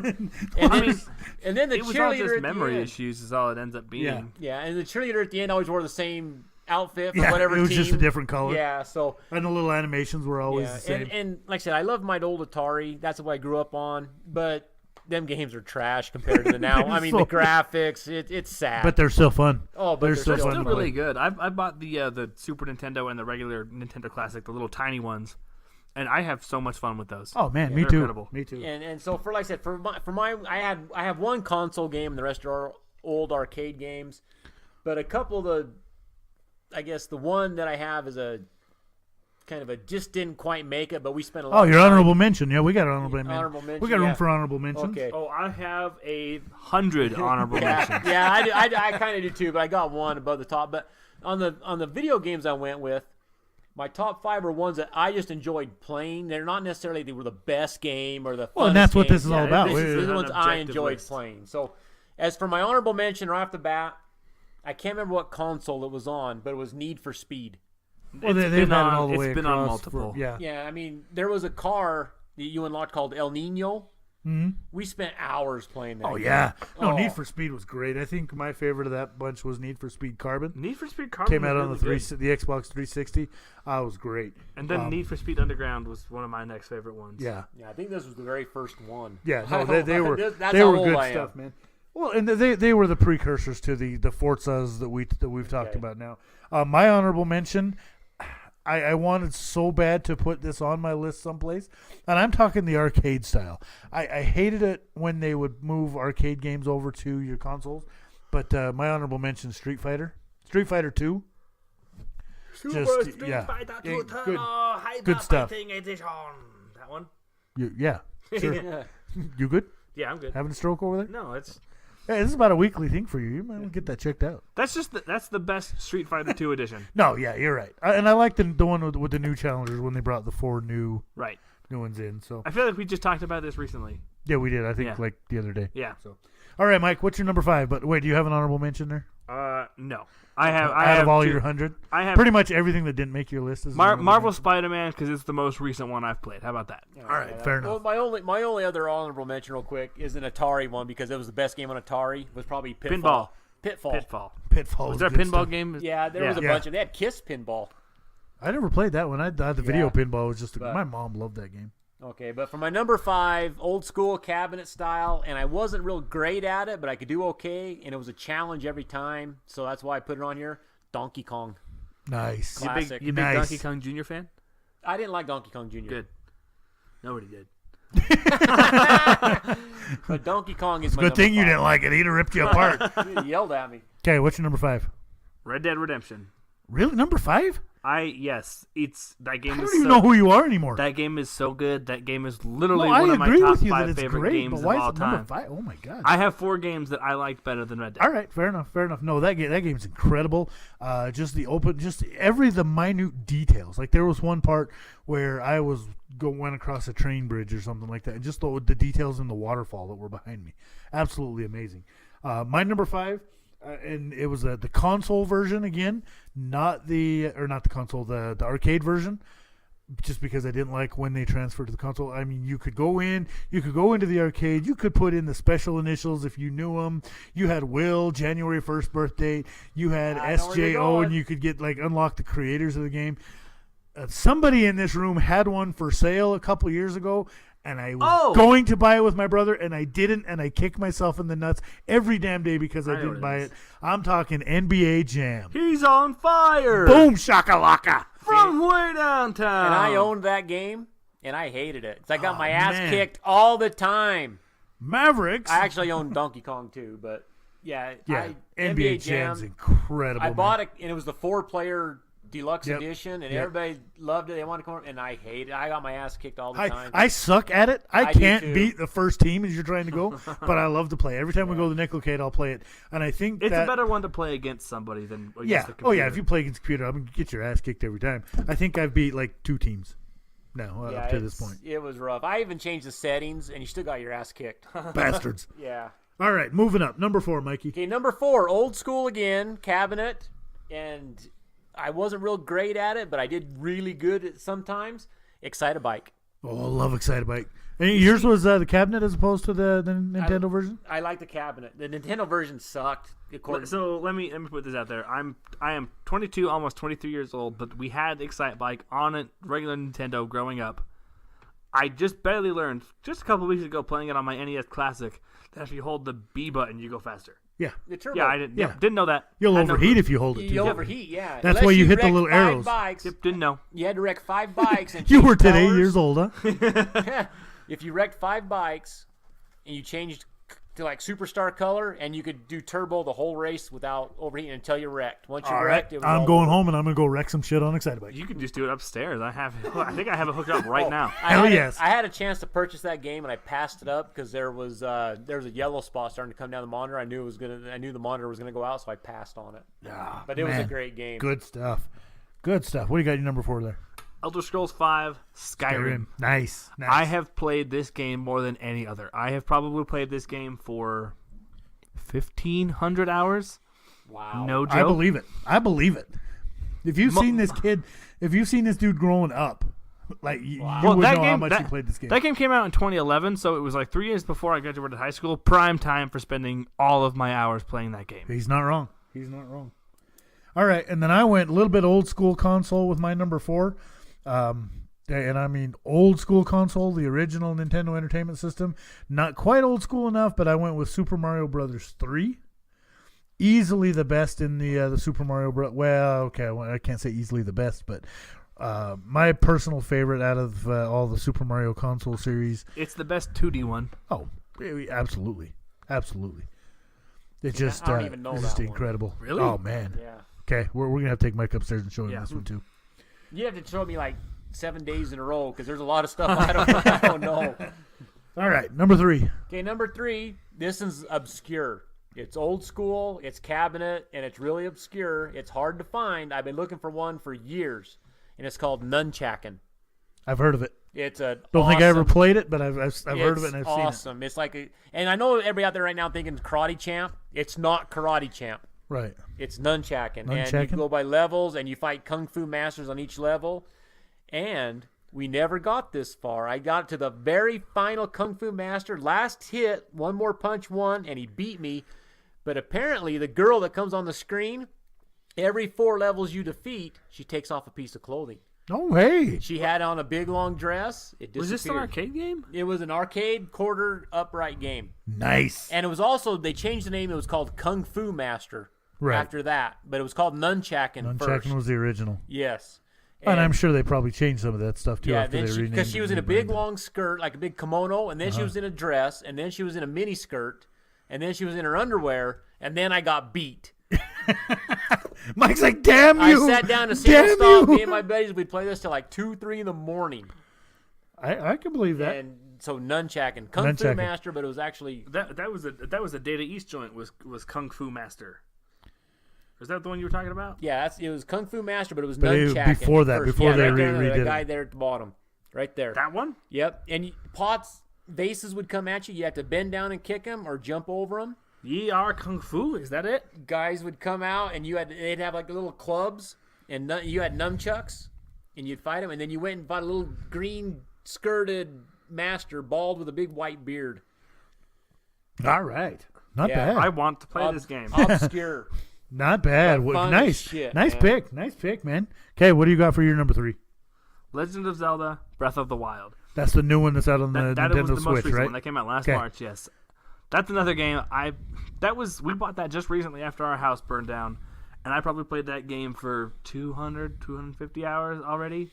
and then the It was all cheerleader just at memory the end. issues, is all it ends up being. Yeah. Yeah, and the cheerleader at the end always wore the same outfit for Yeah, whatever it was team. just a different color. Yeah, so And the little animations were always yeah, the same. and like I said, I love my old Atari. That's what I grew up on. But them games are trash compared to the now. I mean, So- the graphics, it's sad. but they're still fun. Oh, but they're they're still still fun. Still to really play. good. I bought the Super Nintendo and the regular Nintendo Classic, the little tiny ones, and I have so much fun with those. Oh man, me they're too. incredible. Me too. and so for like I said, for my I have one console game, and the rest are old arcade games. But a couple of the, I guess the one that I have is a kind of a just didn't quite make it, but we spent a lot. Oh, of your time. honorable mention. Yeah, we got honorable mention. Honorable mention, We got room yeah. for honorable mentions. Okay. Oh, I have 100 honorable mentions. Yeah, I kind of do too, but I got one above the top. But on the video games I went with, my top 5 are ones that I just enjoyed playing. They're not necessarily they were the best game or the. Well, and funnest that's what game. this is all about. These We're- are the ones I Objective enjoyed list. playing. So, as for my honorable mention right off the bat, I can't remember what console it was on, but it was Need for Speed. Well, It's they've been had on- it all the it's way been on across. multiple. Yeah. Yeah, I mean, there was a car that you unlocked called El Nino. Mm-hmm. We spent hours playing that. Oh game. yeah. No, Oh. Need for Speed was great. I think my favorite of that bunch was Need for Speed Carbon. Need for Speed Carbon Came out was on really the good. Xbox 360. It was great. And then Need for Speed Underground was one of my next favorite ones. Yeah. Yeah, I think this was the very first one. Yeah, no, they were That's they how were old good I am. stuff, man. Well, and they were the precursors to the Forzas that we've talked Okay. about now. My honorable mention, I wanted so bad to put this on my list someplace, and I'm talking the arcade style. I hated it when they would move arcade games over to your consoles, but my honorable mention, Street Fighter 2. Just yeah, good stuff. That one? Yeah, sure. You good? Yeah, I'm good. Having a stroke over there? No, it's Hey, this is about a weekly thing for you. You might get that checked out. that's the best Street Fighter 2 edition. No, yeah, you're right. And I like the one with the new challengers when they brought the 4 new Right. ones in. So I feel like we just talked about this recently. yeah, we did. I think Yeah. like the other day. Yeah. So, all right, Mike, what's your number 5? But wait, do you have an honorable mention there? No. I have Out of all two- your 100, I have pretty much everything that didn't make your list is an honorable Marvel mention. Spider-Man because it's the most recent one I've played. How about that? All right, fair Well, enough. my only other honorable mention, real quick, is an Atari one because it was the best game on Atari. Was probably Pitfall. Pitfall. Pitfall. Was there a good pinball stuff. game? Yeah, there was a Yeah. bunch of. They had Kiss Pinball. I never played that one. I the video Yeah. pinball was just But- my mom loved that game. Okay, but for my number 5, old school cabinet style, and I wasn't real great at it, but I could do okay, and it was a challenge every time, so that's why I put it on here. Donkey Kong. Nice. You Classic. big Nice. Donkey Kong Jr. fan? I didn't like Donkey Kong Jr. Good. Nobody did. But Donkey Kong is my Good number thing you 5. didn't like it. He'd have ripped you apart. He yelled at me. Okay, what's your number 5? Red Dead Redemption. Really, number 5? It's that game. I is don't even so, know who you are anymore. That game is so good. That game is No, literally I one of my agree top with you 5 that it's favorite great, games but of why all is it number time. 5? Oh my god! I have 4 games that I liked better than Red Dead. All right, fair enough. No, that game's incredible. Just the minute details. Like there was one part where I went across a train bridge or something like that, and just the details in the waterfall that were behind me, absolutely amazing. My number 5. And it was the console version again, not the console, the arcade version. Just because I didn't like when they transferred to the console. I mean, you could go into the arcade, you could put in the special initials if you knew them. You had Will, January 1st birthday. You had I know where you're SJO, going. and you could get unlock the creators of the game. Somebody in this room had one for sale a couple years ago, and I was going to buy it with my brother, and I didn't, and I kick myself in the nuts every damn day because I know didn't what it buy is. it. I'm talking NBA Jam. He's on fire. Boom shakalaka. From way downtown. And I owned that game, and I hated it. So I got my ass man. kicked all the time. Mavericks. I actually owned Donkey Kong too, but yeah, NBA Jam's incredible. I man. bought it, and it was the 4-player deluxe Yep. edition, and Yep. everybody loved it. They wanted to come, and I hated it. I got my ass kicked all the time. I suck at it. I do can't too. beat the first team as you're trying to go, but I love to play. Every time we go to the Nickelcade, I'll play it, and I think It's that, a better one to play against somebody than against yeah. the Oh yeah, computer. if you play against the computer, I'm gonna get your ass kicked every time. I think I've beat 2 teams now Yeah, up to this point. It was rough. I even changed the settings, and you still got your ass kicked. Bastards. Yeah. All right, moving up. Number 4, Mikey. Okay, number 4, old school again, cabinet, and I wasn't real great at it, but I did really good at sometimes. Excite-A-Bike. Oh, I love Excitebike. And yours was the cabinet as opposed to the Nintendo version? I like the cabinet. The Nintendo version sucked. So let me put this out there. I am 22, almost 23 years old, but we had Excitebike on a regular Nintendo growing up. I just barely learned just a couple of weeks ago playing it on my NES Classic that if you hold the B button, you go faster. Yeah. The turbo. Yeah, I didn't know that. You'll Had no overheat clue. if you hold it. You too. overheat, yeah. That's Unless why you hit the wreck little 5 arrows. Bikes, Yep, didn't know. you had to wreck 5 bikes. And You change were today colors. years old, huh? If you wrecked 5 bikes and you changed to like superstar color, and you could do turbo the whole race without overheating until you wrecked. Once you All right. wrecked, it was I'm all going over. home and I'm going to go wreck some shit on Excitebike. You can just do it upstairs. I think I have it hooked up right now. Hell yes. I had a chance to purchase that game and I passed it up because there was a yellow spot starting to come down the monitor. I knew the monitor was gonna go out, so I passed on it. Ah, But it was a man. great game. Good stuff. Good stuff. What do you got your number 4 there? Elder Scrolls V, Skyrim. Nice. I have played this game more than any other. I have probably played this game for 1,500 hours. Wow. No joke. I believe it. If you've seen this kid, if you've seen this dude growing up, like you would know how much he played this game. That game came out in 2011, so it was like 3 years before I graduated high school. Prime time for spending all of my hours playing that game. He's not wrong. All right, and then I went a little bit old school console with my number 4. And I mean old school console, the original Nintendo Entertainment System. Not quite old school enough, but I went with Super Mario Brothers 3. Easily the best in the Super Mario Bros. Well, okay, I can't say easily the best, but my personal favorite out of all the Super Mario console series. It's the best 2D one. Oh, absolutely. It's just, I don't even know it's just that one. incredible. Really? Oh, man. Yeah. Okay, we're going to have to take Mike upstairs and show him Yeah. this one, too. You have to show me like 7 days in a row because there's a lot of stuff I don't know. All right, number 3. Okay, number 3. This is obscure. It's old school, it's cabinet, and it's really obscure. It's hard to find. I've been looking for one for years, and it's called Nunchakin. I've heard of it. It's a Don't think I ever awesome- played it, but I've heard of it and I've seen it. awesome. It's like and I know everybody out there right now thinking Karate Champ. It's not Karate Champ. Right. It's Nunchakin. And Nunchakin? you go by levels, and you fight Kung Fu masters on each level. And we never got this far. I got to the very final Kung Fu master. Last hit, one more punch won, and he beat me. But apparently, the girl that comes on the screen, every 4 levels you defeat, she takes off a piece of clothing. Oh, hey. She had on a big long dress. It disappeared. Was this an arcade game? It was an arcade quarter upright game. Nice. And it was also, they changed the name. It was called Kung Fu Master Right. after that. But it was called Nunchakin first. Nunchakin was the original. Yes. And I'm sure they probably changed some of that stuff, too, Yeah, after then they renamed because she it was in a and big rebranded. long skirt, like a big kimono, and then she was in a dress, and then she was in a mini skirt, and then she was in her underwear, and then I got beat. Mike's like, damn I you. sat down to single Damn stop. you. Me and my buddies, we'd play this till like 2, 3 in the morning. I can believe that. And so Nunchakin, Kung Fu Nunchakin. Master, but it was actually That was a Data East joint was Kung Fu Master. Is that the one you were talking about? yeah, it was Kung Fu Master, but it was But it- Nunchakin before that, first. before yeah, they right there, redid the it. guy there at the bottom, right there. That one? Yep, and pots, vases would come at you. You had to bend down and kick them or jump over them. Ye are Kung Fu? Is that it? Guys would come out and they'd have like little clubs and you had nunchucks and you'd fight them, and then you went and fought a little green skirted master bald with a big white beard. All right. Not Yeah, bad. I want to play this game. Obscure. Not bad. But fun Nice. as shit, nice man. pick. Nice pick, man. Okay, what do you got for your number 3? Legend of Zelda: Breath of the Wild. That's the new one that's out on the That Nintendo was the most Switch, recent right? one that came out last Okay. March. Yes, that's another game. We bought that just recently after our house burned down, and I probably played that game for 250 hours already.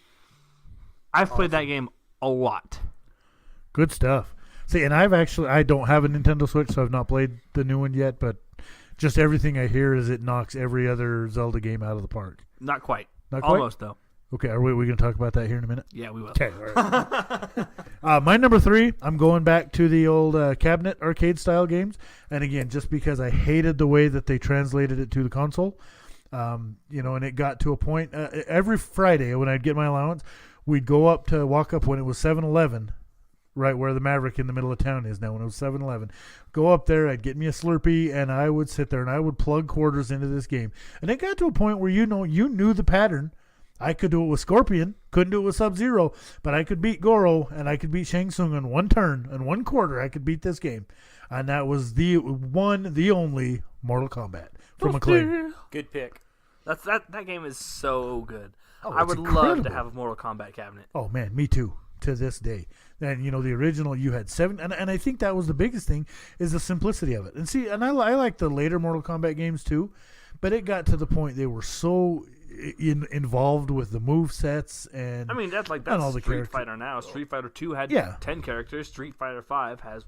I've played that game a lot. Good stuff. See, and I don't have a Nintendo Switch, so I've not played the new one yet, but just everything I hear is it knocks every other Zelda game out of the park. Not quite. Not quite? Almost though. Okay, are we going to talk about that here in a minute? Yeah, we will. Okay, all right. My number 3, I'm going back to the old cabinet arcade style games, and again, just because I hated the way that they translated it to the console, and it got to a point every Friday when I'd get my allowance, we'd walk up when it was 7-Eleven, right where the Maverick in the middle of town is now. When it was 7-Eleven, go up there, I'd get me a Slurpee, and I would sit there and I would plug quarters into this game, and it got to a point where you knew the pattern I could do it with Scorpion, couldn't do it with Sub-Zero, but I could beat Goro and I could beat Shang Tsung in one turn, in one quarter. I could beat this game, and that was the only Mortal Kombat from Acclaim. Good pick. That game is so good. Oh, I it's would love incredible. to have a Mortal Kombat cabinet. Oh man, me too. To this day, and the original, you had 7, and I think that was the biggest thing is the simplicity of it. And see, and I like the later Mortal Kombat games too, but it got to the point they were so involved with the move sets and I mean, that's all the Street characters. Fighter now. Street Fighter 2 had Yeah. 10 characters. Street Fighter 5 has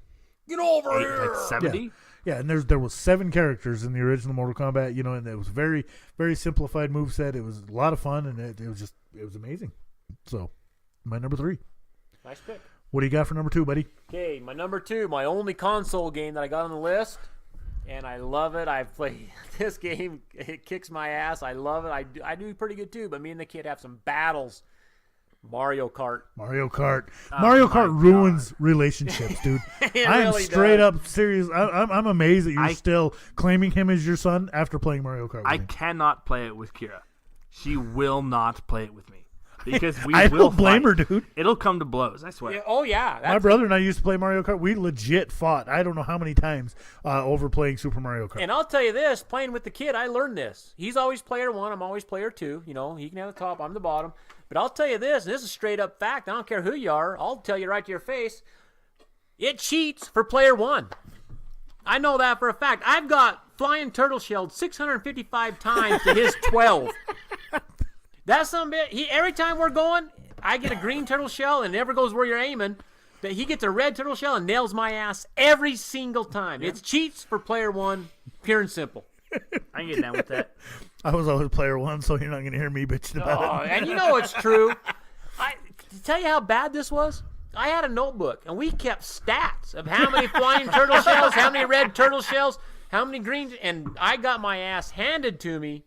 Get over 8, here. like 70. Yeah, and there was 7 characters in the original Mortal Kombat, and it was very, very simplified move set. It was a lot of fun, and it was amazing. So, my number 3. Nice pick. What do you got for number 2, buddy? Okay, my number 2, my only console game that I got on the list, and I love it. I've played this game. It kicks my ass. I love it. I do pretty good too, but me and the kid have some battles. Mario Kart. Mario Kart. Mario Kart ruins relationships, dude. It I am really straight does. up serious. I'm amazed that you're still claiming him as your son after playing Mario Kart. I with me. cannot play it with Kira. She will not play it with me. Because we I will don't blame fight. her, dude. It'll come to blows, I swear. Yeah, oh yeah, My brother and I used to play Mario Kart. We legit fought. I don't know how many times over playing Super Mario Kart. And I'll tell you this, playing with the kid, I learned this. He's always player 1, I'm always player 2. He can have the top, I'm the bottom. But I'll tell you this, and this is straight up fact. I don't care who you are. I'll tell you right to your face. It cheats for player 1. I know that for a fact. I've got flying turtle shelled 655 times to his 12. That's some bit. Every time we're going, I get a green turtle shell and it never goes where you're aiming. But he gets a red turtle shell and nails my ass every single time. It's cheats for player 1, pure and simple. I can get down with that. I was always player 1, so you're not going to hear me bitching about Oh, it. and you know it's true. To tell you how bad this was, I had a notebook, and we kept stats of how many flying turtle shells, how many red turtle shells, how many green, and I got my ass handed to me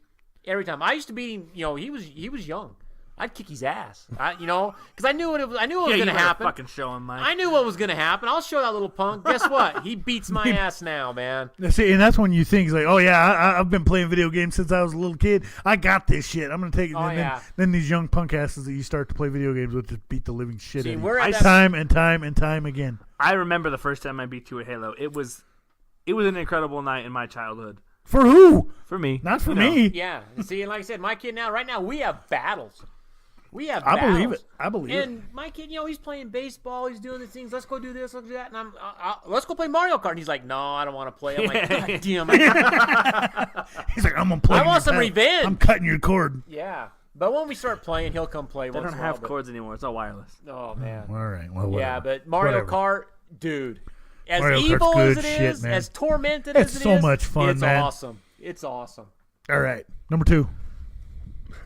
every time. I used to beat him. He was young. I'd kick his ass. Because I knew what was going to happen. Fucking show him, Mike. I knew what was going to happen. I'll show that little punk. Guess what? He beats my ass now, man. See, and that's when you think, like, oh, yeah, I've been playing video games since I was a little kid. I got this shit. I'm going to take it. Oh, and yeah. then these young punk asses that you start to play video games with just beat the living shit See, out of we're you. at that- Time and time and time again. I remember the first time I beat you at Halo. It was an incredible night in my childhood. For who? For me. Not for You know. me. Yeah. See, and like I said, my kid right now, we have battles. I believe it. I believe it. And my kid, he's playing baseball. He's doing these things. Let's go do this. Let's do that. And let's go play Mario Kart. And he's like, no, I don't want to play. I'm like, God damn it. He's like, I'm going to play. I want your some battle. revenge. I'm cutting your cord. Yeah. But when we start playing, he'll come play They once don't in a while, have but- cords anymore. It's all wireless. Oh, man. All right. Well, Yeah, whatever. but Mario Whatever. Kart, dude. As Mario Kart's evil good as it shit, is, man. as tormented It's as it so is, much fun, it's man. awesome. It's awesome. All right. Number 2.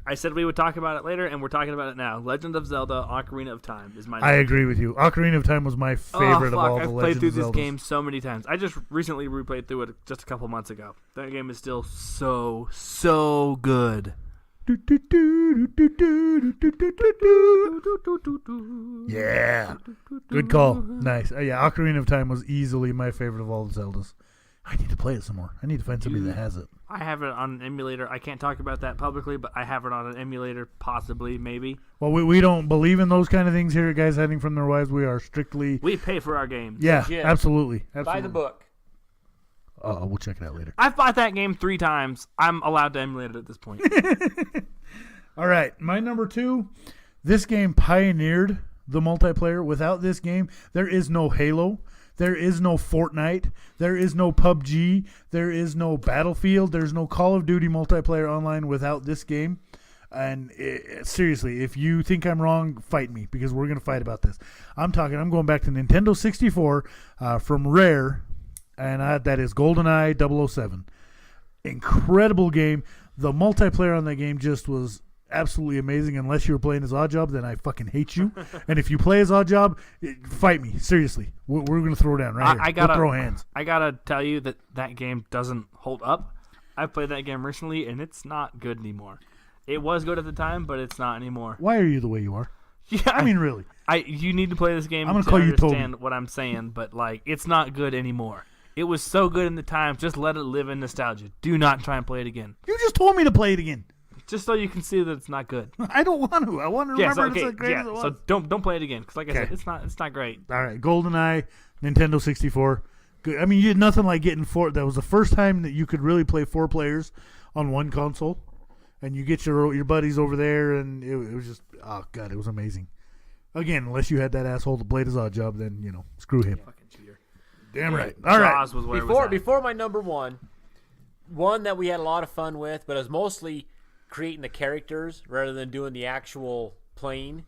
I said we would talk about it later, and we're talking about it now. Legend of Zelda: Ocarina of Time is my. I agree with you. Ocarina of Time was my favorite of all the I've Legend played through of this Zeldas. game so many times. I just recently replayed through it just a couple months ago. That game is still so good. Yeah. Good call. Nice. Yeah, Ocarina of Time was easily my favorite of all the Zeldas. I need to play it some more. I need to find somebody that has it. I have it on an emulator. I can't talk about that publicly, but I have it on an emulator, possibly, maybe. Well, we don't believe in those kind of things here, guys hiding from their wives. We are strictly... We pay for our games. Yeah, Legit. absolutely. Buy the book. We'll check it out later. I've bought that game 3 times. I'm allowed to emulate it at this point. All right, my number 2. This game pioneered the multiplayer. Without this game, there is no Halo. There is no Fortnite. There is no PUBG. There is no Battlefield. There's no Call of Duty multiplayer online without this game. And seriously, if you think I'm wrong, fight me, because we're going to fight about this. I'm going back to Nintendo 64 from Rare, and that is GoldenEye 007. Incredible game. The multiplayer on that game just was absolutely amazing. Unless you were playing as Oddjob, then I fucking hate you. And if you play as Oddjob, fight me. Seriously. We're going to throw down right here. We'll throw hands. I gotta tell you that game doesn't hold up. I played that game recently, and it's not good anymore. It was good at the time, but it's not anymore. Why are you the way you are? Yeah, I mean, really. You need to play this game I'm gonna to call you understand what I'm saying, but it's not good anymore. It was so good in the time. Just let it live in nostalgia. Do not try and play it again. You just told me to play it again. Just so you can see that it's not good. I don't want to. I want to remember it's as great as it was. So don't play it again because, like I said, it's not great. All right, GoldenEye, Nintendo 64. Good. I mean, you had nothing like getting four. That was the first time that you could really play 4 players on one console, and you get your buddies over there, and it was just it was amazing. Again, unless you had that asshole that played his odd job, then screw him. Fucking cheater. Damn right. All right. Jaws was where it was at. Before my number one that we had a lot of fun with, but it was mostly creating the characters rather than doing the actual playing.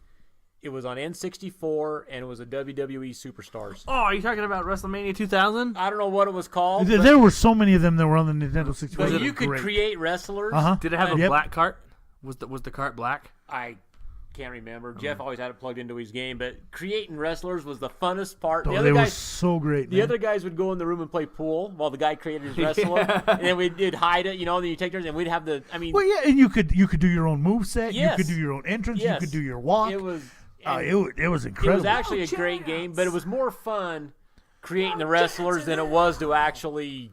It was on N64, and it was a WWE Superstars. Oh, are you talking about WrestleMania 2000? I don't know what it was called. There were so many of them that were on the Nintendo 64. But you could create wrestlers. Did it have a Yep. black cart? Was the cart black? I can't remember. Jeff always had it plugged into his game, but creating wrestlers was the funnest part. Oh, they were so great. The other guys would go in the room and play pool while the guy created his wrestler, and then we'd hide it, then you take turns, and we'd have the. I mean, well, yeah, and you could do your own moveset. Yes. You could do your own entrance. Yes. You could do your walk. it was. It was It incredible. was actually a great game, but it was more fun creating the wrestlers than it was to actually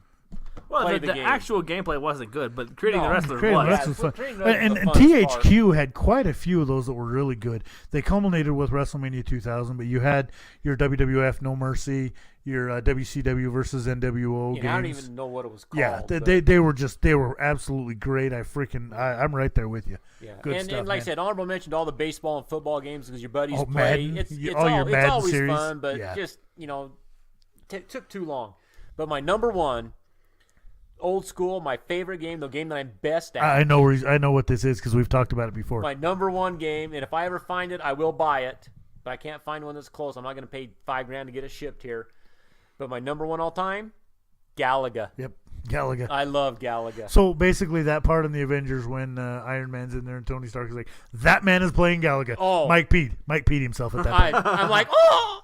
Well, play the the game. actual gameplay wasn't good, but creating No, the wrestlers Creating was. the wrestlers was creating fun. the wrestlers And was the funnest THQ had quite a few of those that were really good. They culminated with WrestleMania 2000, but you had your WWF No Mercy, your WCW versus NWO games. I don't even know what it was called. Yeah, but- they were absolutely great. I'm right there with you. Yeah. Good and stuff, like I man. said, honorable mention to all the baseball and football games because your buddies Oh, play. Madden. It's Your Madden always series. fun, but Yeah. just took too long. But my number one, old school, my favorite game, the game that I'm best at. I know what this is because we've talked about it before. My number one game, and if I ever find it, I will buy it. But I can't find one that's close. I'm not going to pay $5,000 to get it shipped here. But my number one all time, Galaga. Yep, Galaga. I love Galaga. So basically, that part in the Avengers when Iron Man's in there and Tony Stark is like, "That man is playing Galaga." Oh. Mike Pete himself at that point. I'm like, oh,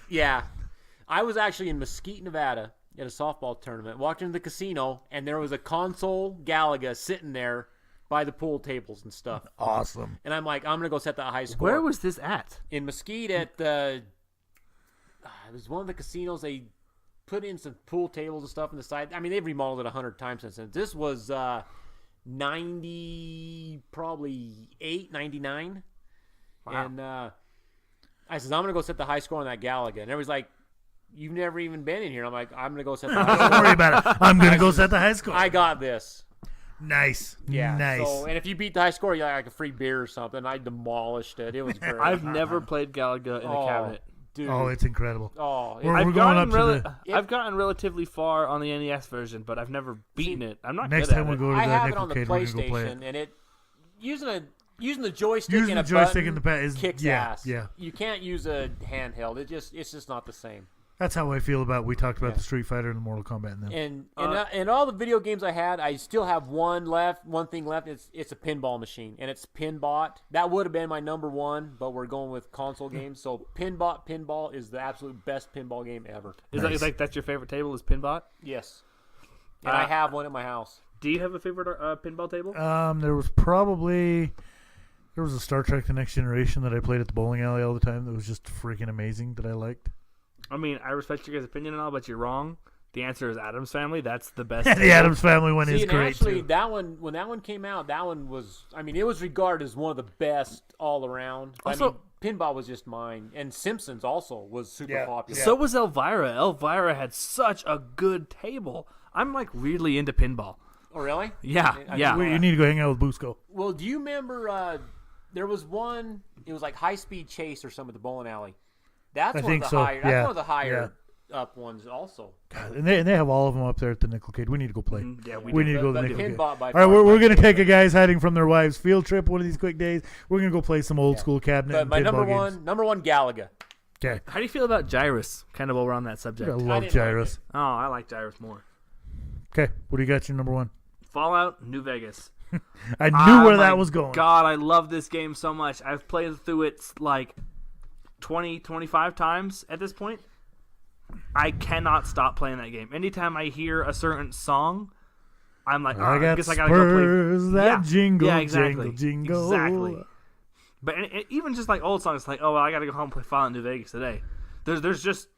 yeah. I was actually in Mesquite, Nevada, at a softball tournament. Walked into the casino, and there was a console Galaga sitting there by the pool tables and stuff. Awesome. And I'm like, I'm gonna go set the high score. Where was this at? In Mesquite at the? It was one of the casinos. They put in some pool tables and stuff on the side. I mean, they've remodeled it 100 times since then. This was 90, probably 99. Wow. And I said, I'm gonna go set the high score on that Galaga. And everybody's like, "You've never even been in here." I'm like, "I'm gonna go set the high Don't score. worry about it. I'm gonna go set the high score. I got this." Nice. Yeah. Nice. So, and if you beat the high score, you got like a free beer or something. I demolished it. It was great. I've never played Galaga in a cabinet. Dude. Oh, it's incredible. Oh, We're I've going up gotten to I've gotten relatively far on the NES version, but I've never beaten it. I'm not next good time at we it. go to I that have it nickel on the cade, we're gonna go play PlayStation, it. and it using the joystick Using and the a joystick button and the pad is kicks yeah, ass. yeah. You can't use a handheld. It's just not the same. That's how I feel about. We talked about Yeah. the Street Fighter and the Mortal Kombat and them. And all the video games I had, I still have one thing left. It's a pinball machine, and it's Pinbot. That would have been my number one, but we're going with console games. So Pinball is the absolute best pinball game ever. Is Nice. that like that's your favorite table? Is Pinbot? Yes, and I have one at my house. Do you have a favorite pinball table? There was a Star Trek: The Next Generation that I played at the bowling alley all the time. That was just freaking amazing. That I liked. I mean, I respect your guys' opinion and all, but you're wrong. The answer is Addams Family. That's the best. the table. Addams Family one See, is and great actually, too. that one when that one came out, that one was. I mean, it was regarded as one of the best all around. Also- Pinball was just mine, and Simpsons also was super Yeah. popular. So was Elvira. Elvira had such a good table. I'm like really into pinball. Oh, really? Yeah, I yeah. mean, You need to go hang out with Busco. Well, do you remember? There was one. It was like High Speed Chase or something at the bowling alley. That's I one think of the so, higher. That's yeah, one of the higher up ones also. God, and they have all of them up there at the Nickelcade. We need to go play. Yeah, We need to go to But the the Nickelcade. Pinball by All right, far we're my going to take favorite. a guys hiding from their wives field trip one of these quick days. We're going to go play some old school cabinet But and my pinball number one, Galaga. Okay. How do you feel about Gyrus? Kind of while we're on that subject. I I love didn't like Gyrus. Oh, I like Gyrus more. Okay, what do you got your number one? Fallout New Vegas. I knew Oh where my that was going. God, I love this game so much. I've played through it like 20, 25 times at this point. I cannot stop playing that game. Anytime I hear a certain song, I'm like, I I got guess I gotta go play. spurs that jingle, yeah, exactly. jingle, jingle. Exactly. But even just like old songs, like, oh, well, I gotta go home and play Fallout New Vegas today. There's just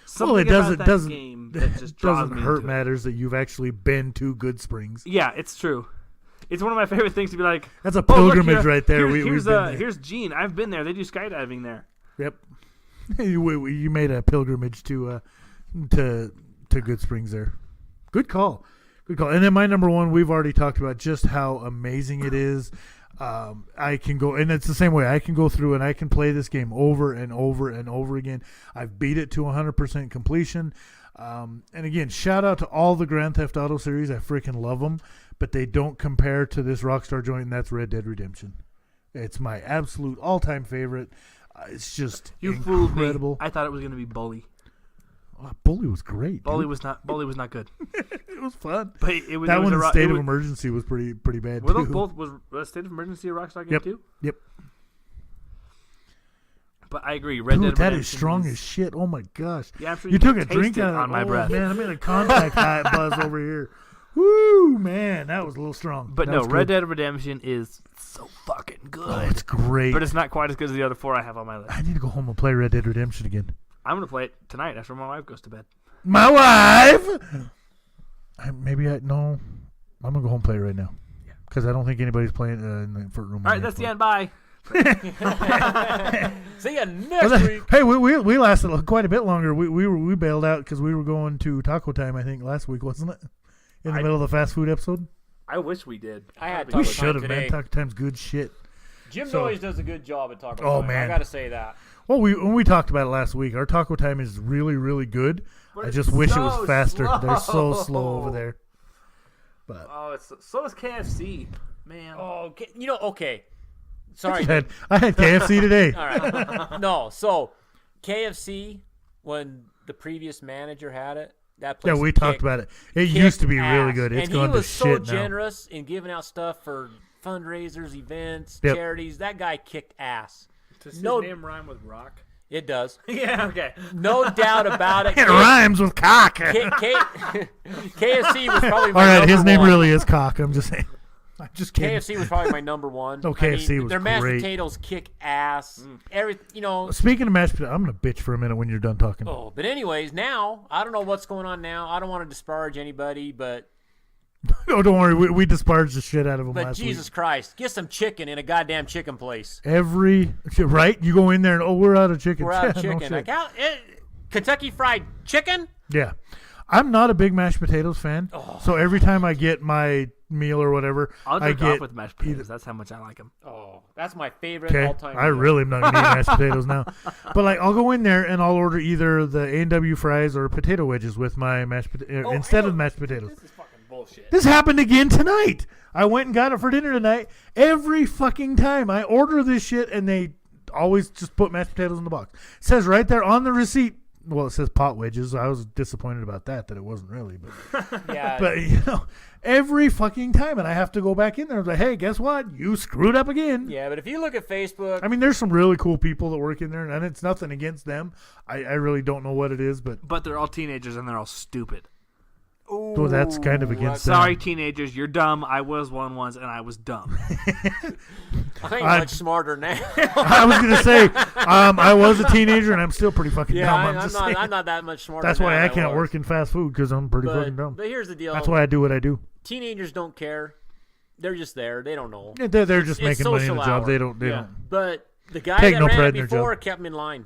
something about that game that just draws doesn't me hurt into it. matters that you've actually been to Good Springs. Yeah, it's true. It's one of my favorite things to be like. That's a "Oh, look, pilgrimage here- right there. Here's, We've been there. here's Gene. I've been there. They do skydiving there. Yep. You made a pilgrimage to Good Springs there. Good call. Good call. And then my number one, we've already talked about just how amazing it is. I can go, and it's the same way. I can go through and I can play this game over and over and over again. I've beat it to 100% completion. And again, shout out to all the Grand Theft Auto series. I freaking love them, but they don't compare to this Rockstar joint, and that's Red Dead Redemption. It's my absolute all-time favorite. It's just You fooled me. incredible. I thought it was going to be Bully. Oh, Bully was great. Bully dude. was not. Bully was not good. It was fun. But it was That it was one a in ro- State it of was- Emergency was pretty bad Were too. those both was State of Emergency a Rockstar game Yep. too? Yep. But I agree. Red Dude, Dead that is Redemption strong as shit. Oh my gosh. Yeah, I'm sure You can took a taste drink it out of on my oh, breath. Man, I made a contact high buzz over here. Woo, man, that was a little strong. But That no, was Red good. Dead Redemption is so fucking good. Oh, it's great. But it's not quite as good as the other four I have on my list. I need to go home and play Red Dead Redemption again. I'm gonna play it tonight after my wife goes to bed. My wife. No. I'm gonna go home and play it right now. Yeah. Because I don't think anybody's playing in the front room. All right, that's the end. Bye. See ya next week. Hey, we lasted quite a bit longer. We bailed out because we were going to Taco Time. I think last week, wasn't it? In the middle of the fast food episode. I wish we did. I had We Taco should Time have, today. man. Taco Time's good shit. Jim So- Noyes does a good job at Taco Oh, Time. man. I got to say that. Well, when we talked about it last week, our Taco Time is really, really good. But I it's just wish it so was faster. They're so slow. slow over there. But Oh, it's so is KFC, man. Oh, okay. Okay. Sorry. I had KFC today. All right. No, so KFC, when the previous manager had it, that place Yeah, we talked about it. It used to be really good. It's and gone he to was so shit now. generous in giving out stuff for fundraisers, events, Yep. charities. That guy kicked ass. Does No- his name rhyme with rock? It does. Yeah, okay. No doubt about it. It rhymes with cock. KFC was probably All my right, his number name one. really is cock. I'm just saying. I'm just kidding. KFC was probably my number one. Oh, KFC was their mashed great. potatoes kick ass. Speaking of mashed potatoes, I'm gonna bitch for a minute when you're done talking. Oh, but anyways, now I don't know what's going on now. I don't want to disparage anybody, but Oh, don't worry. We disparaged the shit out of them last Jesus week. Christ, get some chicken in a goddamn chicken place. Right? You go in there and we're out of chicken. We're out of No chicken. shit. Like Kentucky Fried Chicken. Yeah. I'm not a big mashed potatoes fan, so every time I get my meal or whatever, I'll I drink get off with mashed potatoes. That's how much I like them. Oh, that's my favorite Okay, all-time. I meal. really am not gonna eat mashed potatoes now, but like I'll go in there and I'll order either the A&W fries or potato wedges with my mashed potato instead of mashed potatoes. This is fucking bullshit. This happened again tonight. I went and got it for dinner tonight. Every fucking time I order this shit, and they always just put mashed potatoes in the box. It says right there on the receipt. Well, it says pot wedges. I was disappointed about that it wasn't really, but Yeah, but every fucking time, and I have to go back in there. I was like, hey, guess what? You screwed up again. yeah. But if you look at Facebook, I mean, there's some really cool people that work in there, and it's nothing against them. I really don't know what it is, but But they're all teenagers and they're all stupid. well, that's kind of against them. Sorry, teenagers, you're dumb. I was one once, and I was dumb. I'm I- much smarter now. I was gonna say, I was a teenager, and I'm still pretty fucking yeah, dumb. I'm just not. saying. I'm not that much smarter. That's now why than I can't was. work in fast food because I'm pretty fucking dumb. But here's the deal. That's why I do what I do. Teenagers don't care. They're just there. They don't know. Yeah, they're just It's making money in the social job. hour. They don't. They Yeah. don't. But the guy Take that no ran pride it in their before job. kept them in line,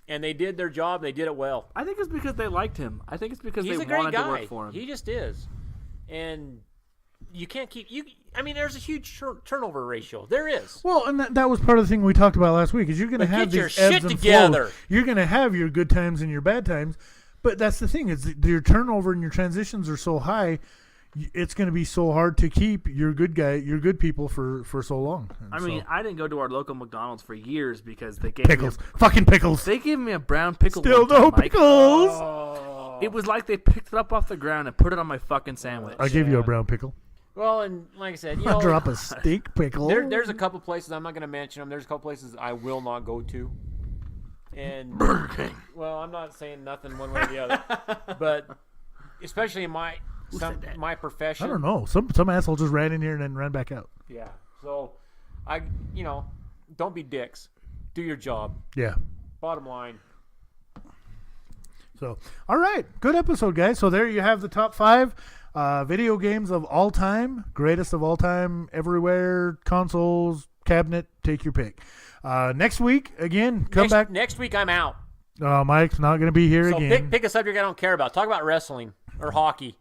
and they did their job. They did it well. I think it's because they liked him. I think it's because He's they a great wanted guy. to work for him. He just is, and you can't keep you. I mean, there's a huge turnover ratio. There is. Well, and that was part of the thing we talked about last week. Is you're going to But have get your these ebbs shit and together. flows. You're going to have your good times and your bad times, but that's the thing is that your turnover and your transitions are so high. It's going to be so hard to keep your good people for so long. And I mean, so- I didn't go to our local McDonald's for years because they gave pickles, me fucking pickles. they gave me a brown pickle. Still one time, no Mike. pickles. It was like they picked it up off the ground and put it on my fucking sandwich. I'll give you a brown pickle. Well, and like I said, you I'll know, drop a steak pickle. there's a couple places I'm not going to mention them. There's a couple places I will not go to. And Burger King. well, I'm not saying nothing one way or the other, but especially in my I profession. don't know. Some asshole just ran in here and then ran back out. Yeah. So, don't be dicks. Do your job. Yeah. Bottom line. So, all right, good episode, guys. So there you have the top 5. Video games of all time, greatest of all time, everywhere, consoles, cabinet, take your pick. Next week, again, come back. Next week, I'm out. Mike's not going to be here So again. pick a subject I don't care about. Talk about wrestling or hockey.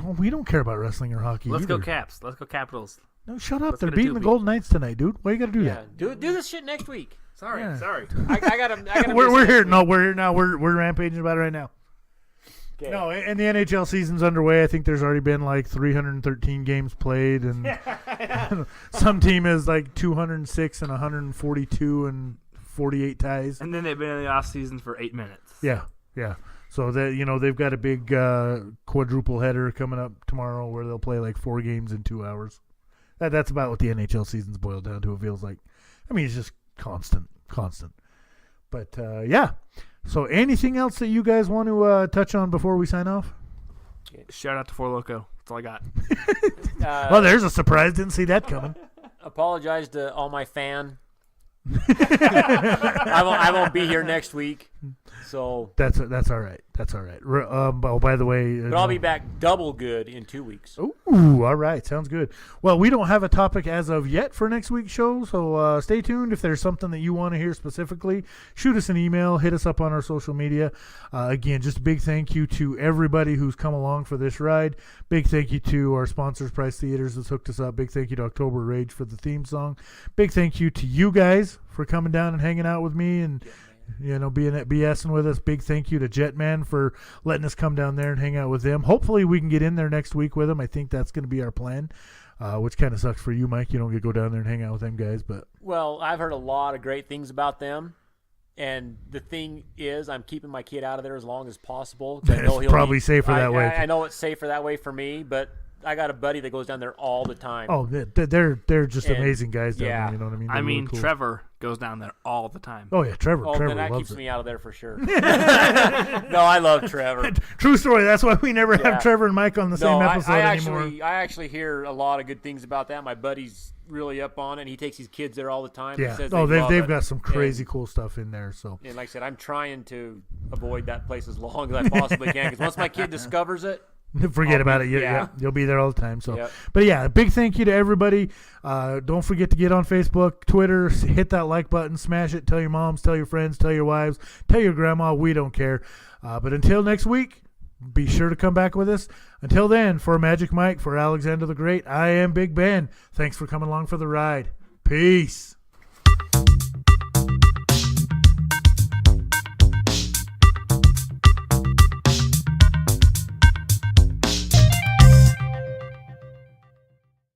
Well, we don't care about wrestling or hockey Let's either. go Caps. Let's go Capitals. No, shut up. Let's They're get a beating the doobie. Golden Knights tonight, dude. Why you got to do Yeah, do this shit next week. Sorry, Yeah. sorry. I gotta. We're miss here. next No, week. we're here now. We're rampaging about it right now. Okay. No, and the NHL season's underway. I think there's already been like 313 games played, and some team is like 206 and 142 and 48 ties. And then they've been in the off season for 8 minutes. Yeah. So that they've got a big quadruple header coming up tomorrow where they'll play like 4 games in 2 hours. That's about what the NHL season's boiled down to. It feels like. I mean, it's just constant. But yeah. So anything else that you guys want to touch on before we sign off? Shout out to Four Loko. That's all I got. Well, there's a surprise. Didn't see that coming. Apologize to all my fan. I won't be here next week, so. That's all right. That's all right. By the way, But I'll be back double good in 2 weeks. Ooh, all right. Sounds good. Well, we don't have a topic as of yet for next week's show, so stay tuned. If there's something that you want to hear specifically, shoot us an email, hit us up on our social media. Again, just a big thank you to everybody who's come along for this ride. Big thank you to our sponsors, Price Theaters, that's hooked us up. Big thank you to October Rage for the theme song. Big thank you to you guys for coming down and hanging out with me and being at BSing with us. Big thank you to Jetman for letting us come down there and hang out with them. Hopefully we can get in there next week with them. I think that's going to be our plan, which kind of sucks for you, Mike. You don't get to go down there and hang out with them guys. But Well, I've heard a lot of great things about them. And the thing is, I'm keeping my kid out of there as long as possible. I know It's probably safer that way. I know it's safer that way for me, but I got a buddy that goes down there all the time. oh, they're just And- amazing guys down yeah. there. You know what I mean? I They're mean, really cool. Trevor goes down there all the time. Oh yeah, Trevor then that loves keeps it. me out of there for sure. No, I love Trevor. True story. That's why we never Yeah. have Trevor and Mike on the same No, episode anymore. I actually hear a lot of good things about that. My buddy's really up on it. And he takes his kids there all the time. Yeah. He says Oh, love they've it. got some crazy And- cool stuff in there. So And like I said, I'm trying to avoid that place as long as I possibly can. Because once my kid discovers it, forget I'll about be- it. yeah. You'll be there all the time. So, Yep. but yeah, a big thank you to everybody. Don't forget to get on Facebook, Twitter, hit that like button, smash it. Tell your moms, tell your friends, tell your wives, tell your grandma. We don't care. But until next week, be sure to come back with us. Until then, for Magic Mike, for Alexander the Great, I am Big Ben. Thanks for coming along for the ride. Peace.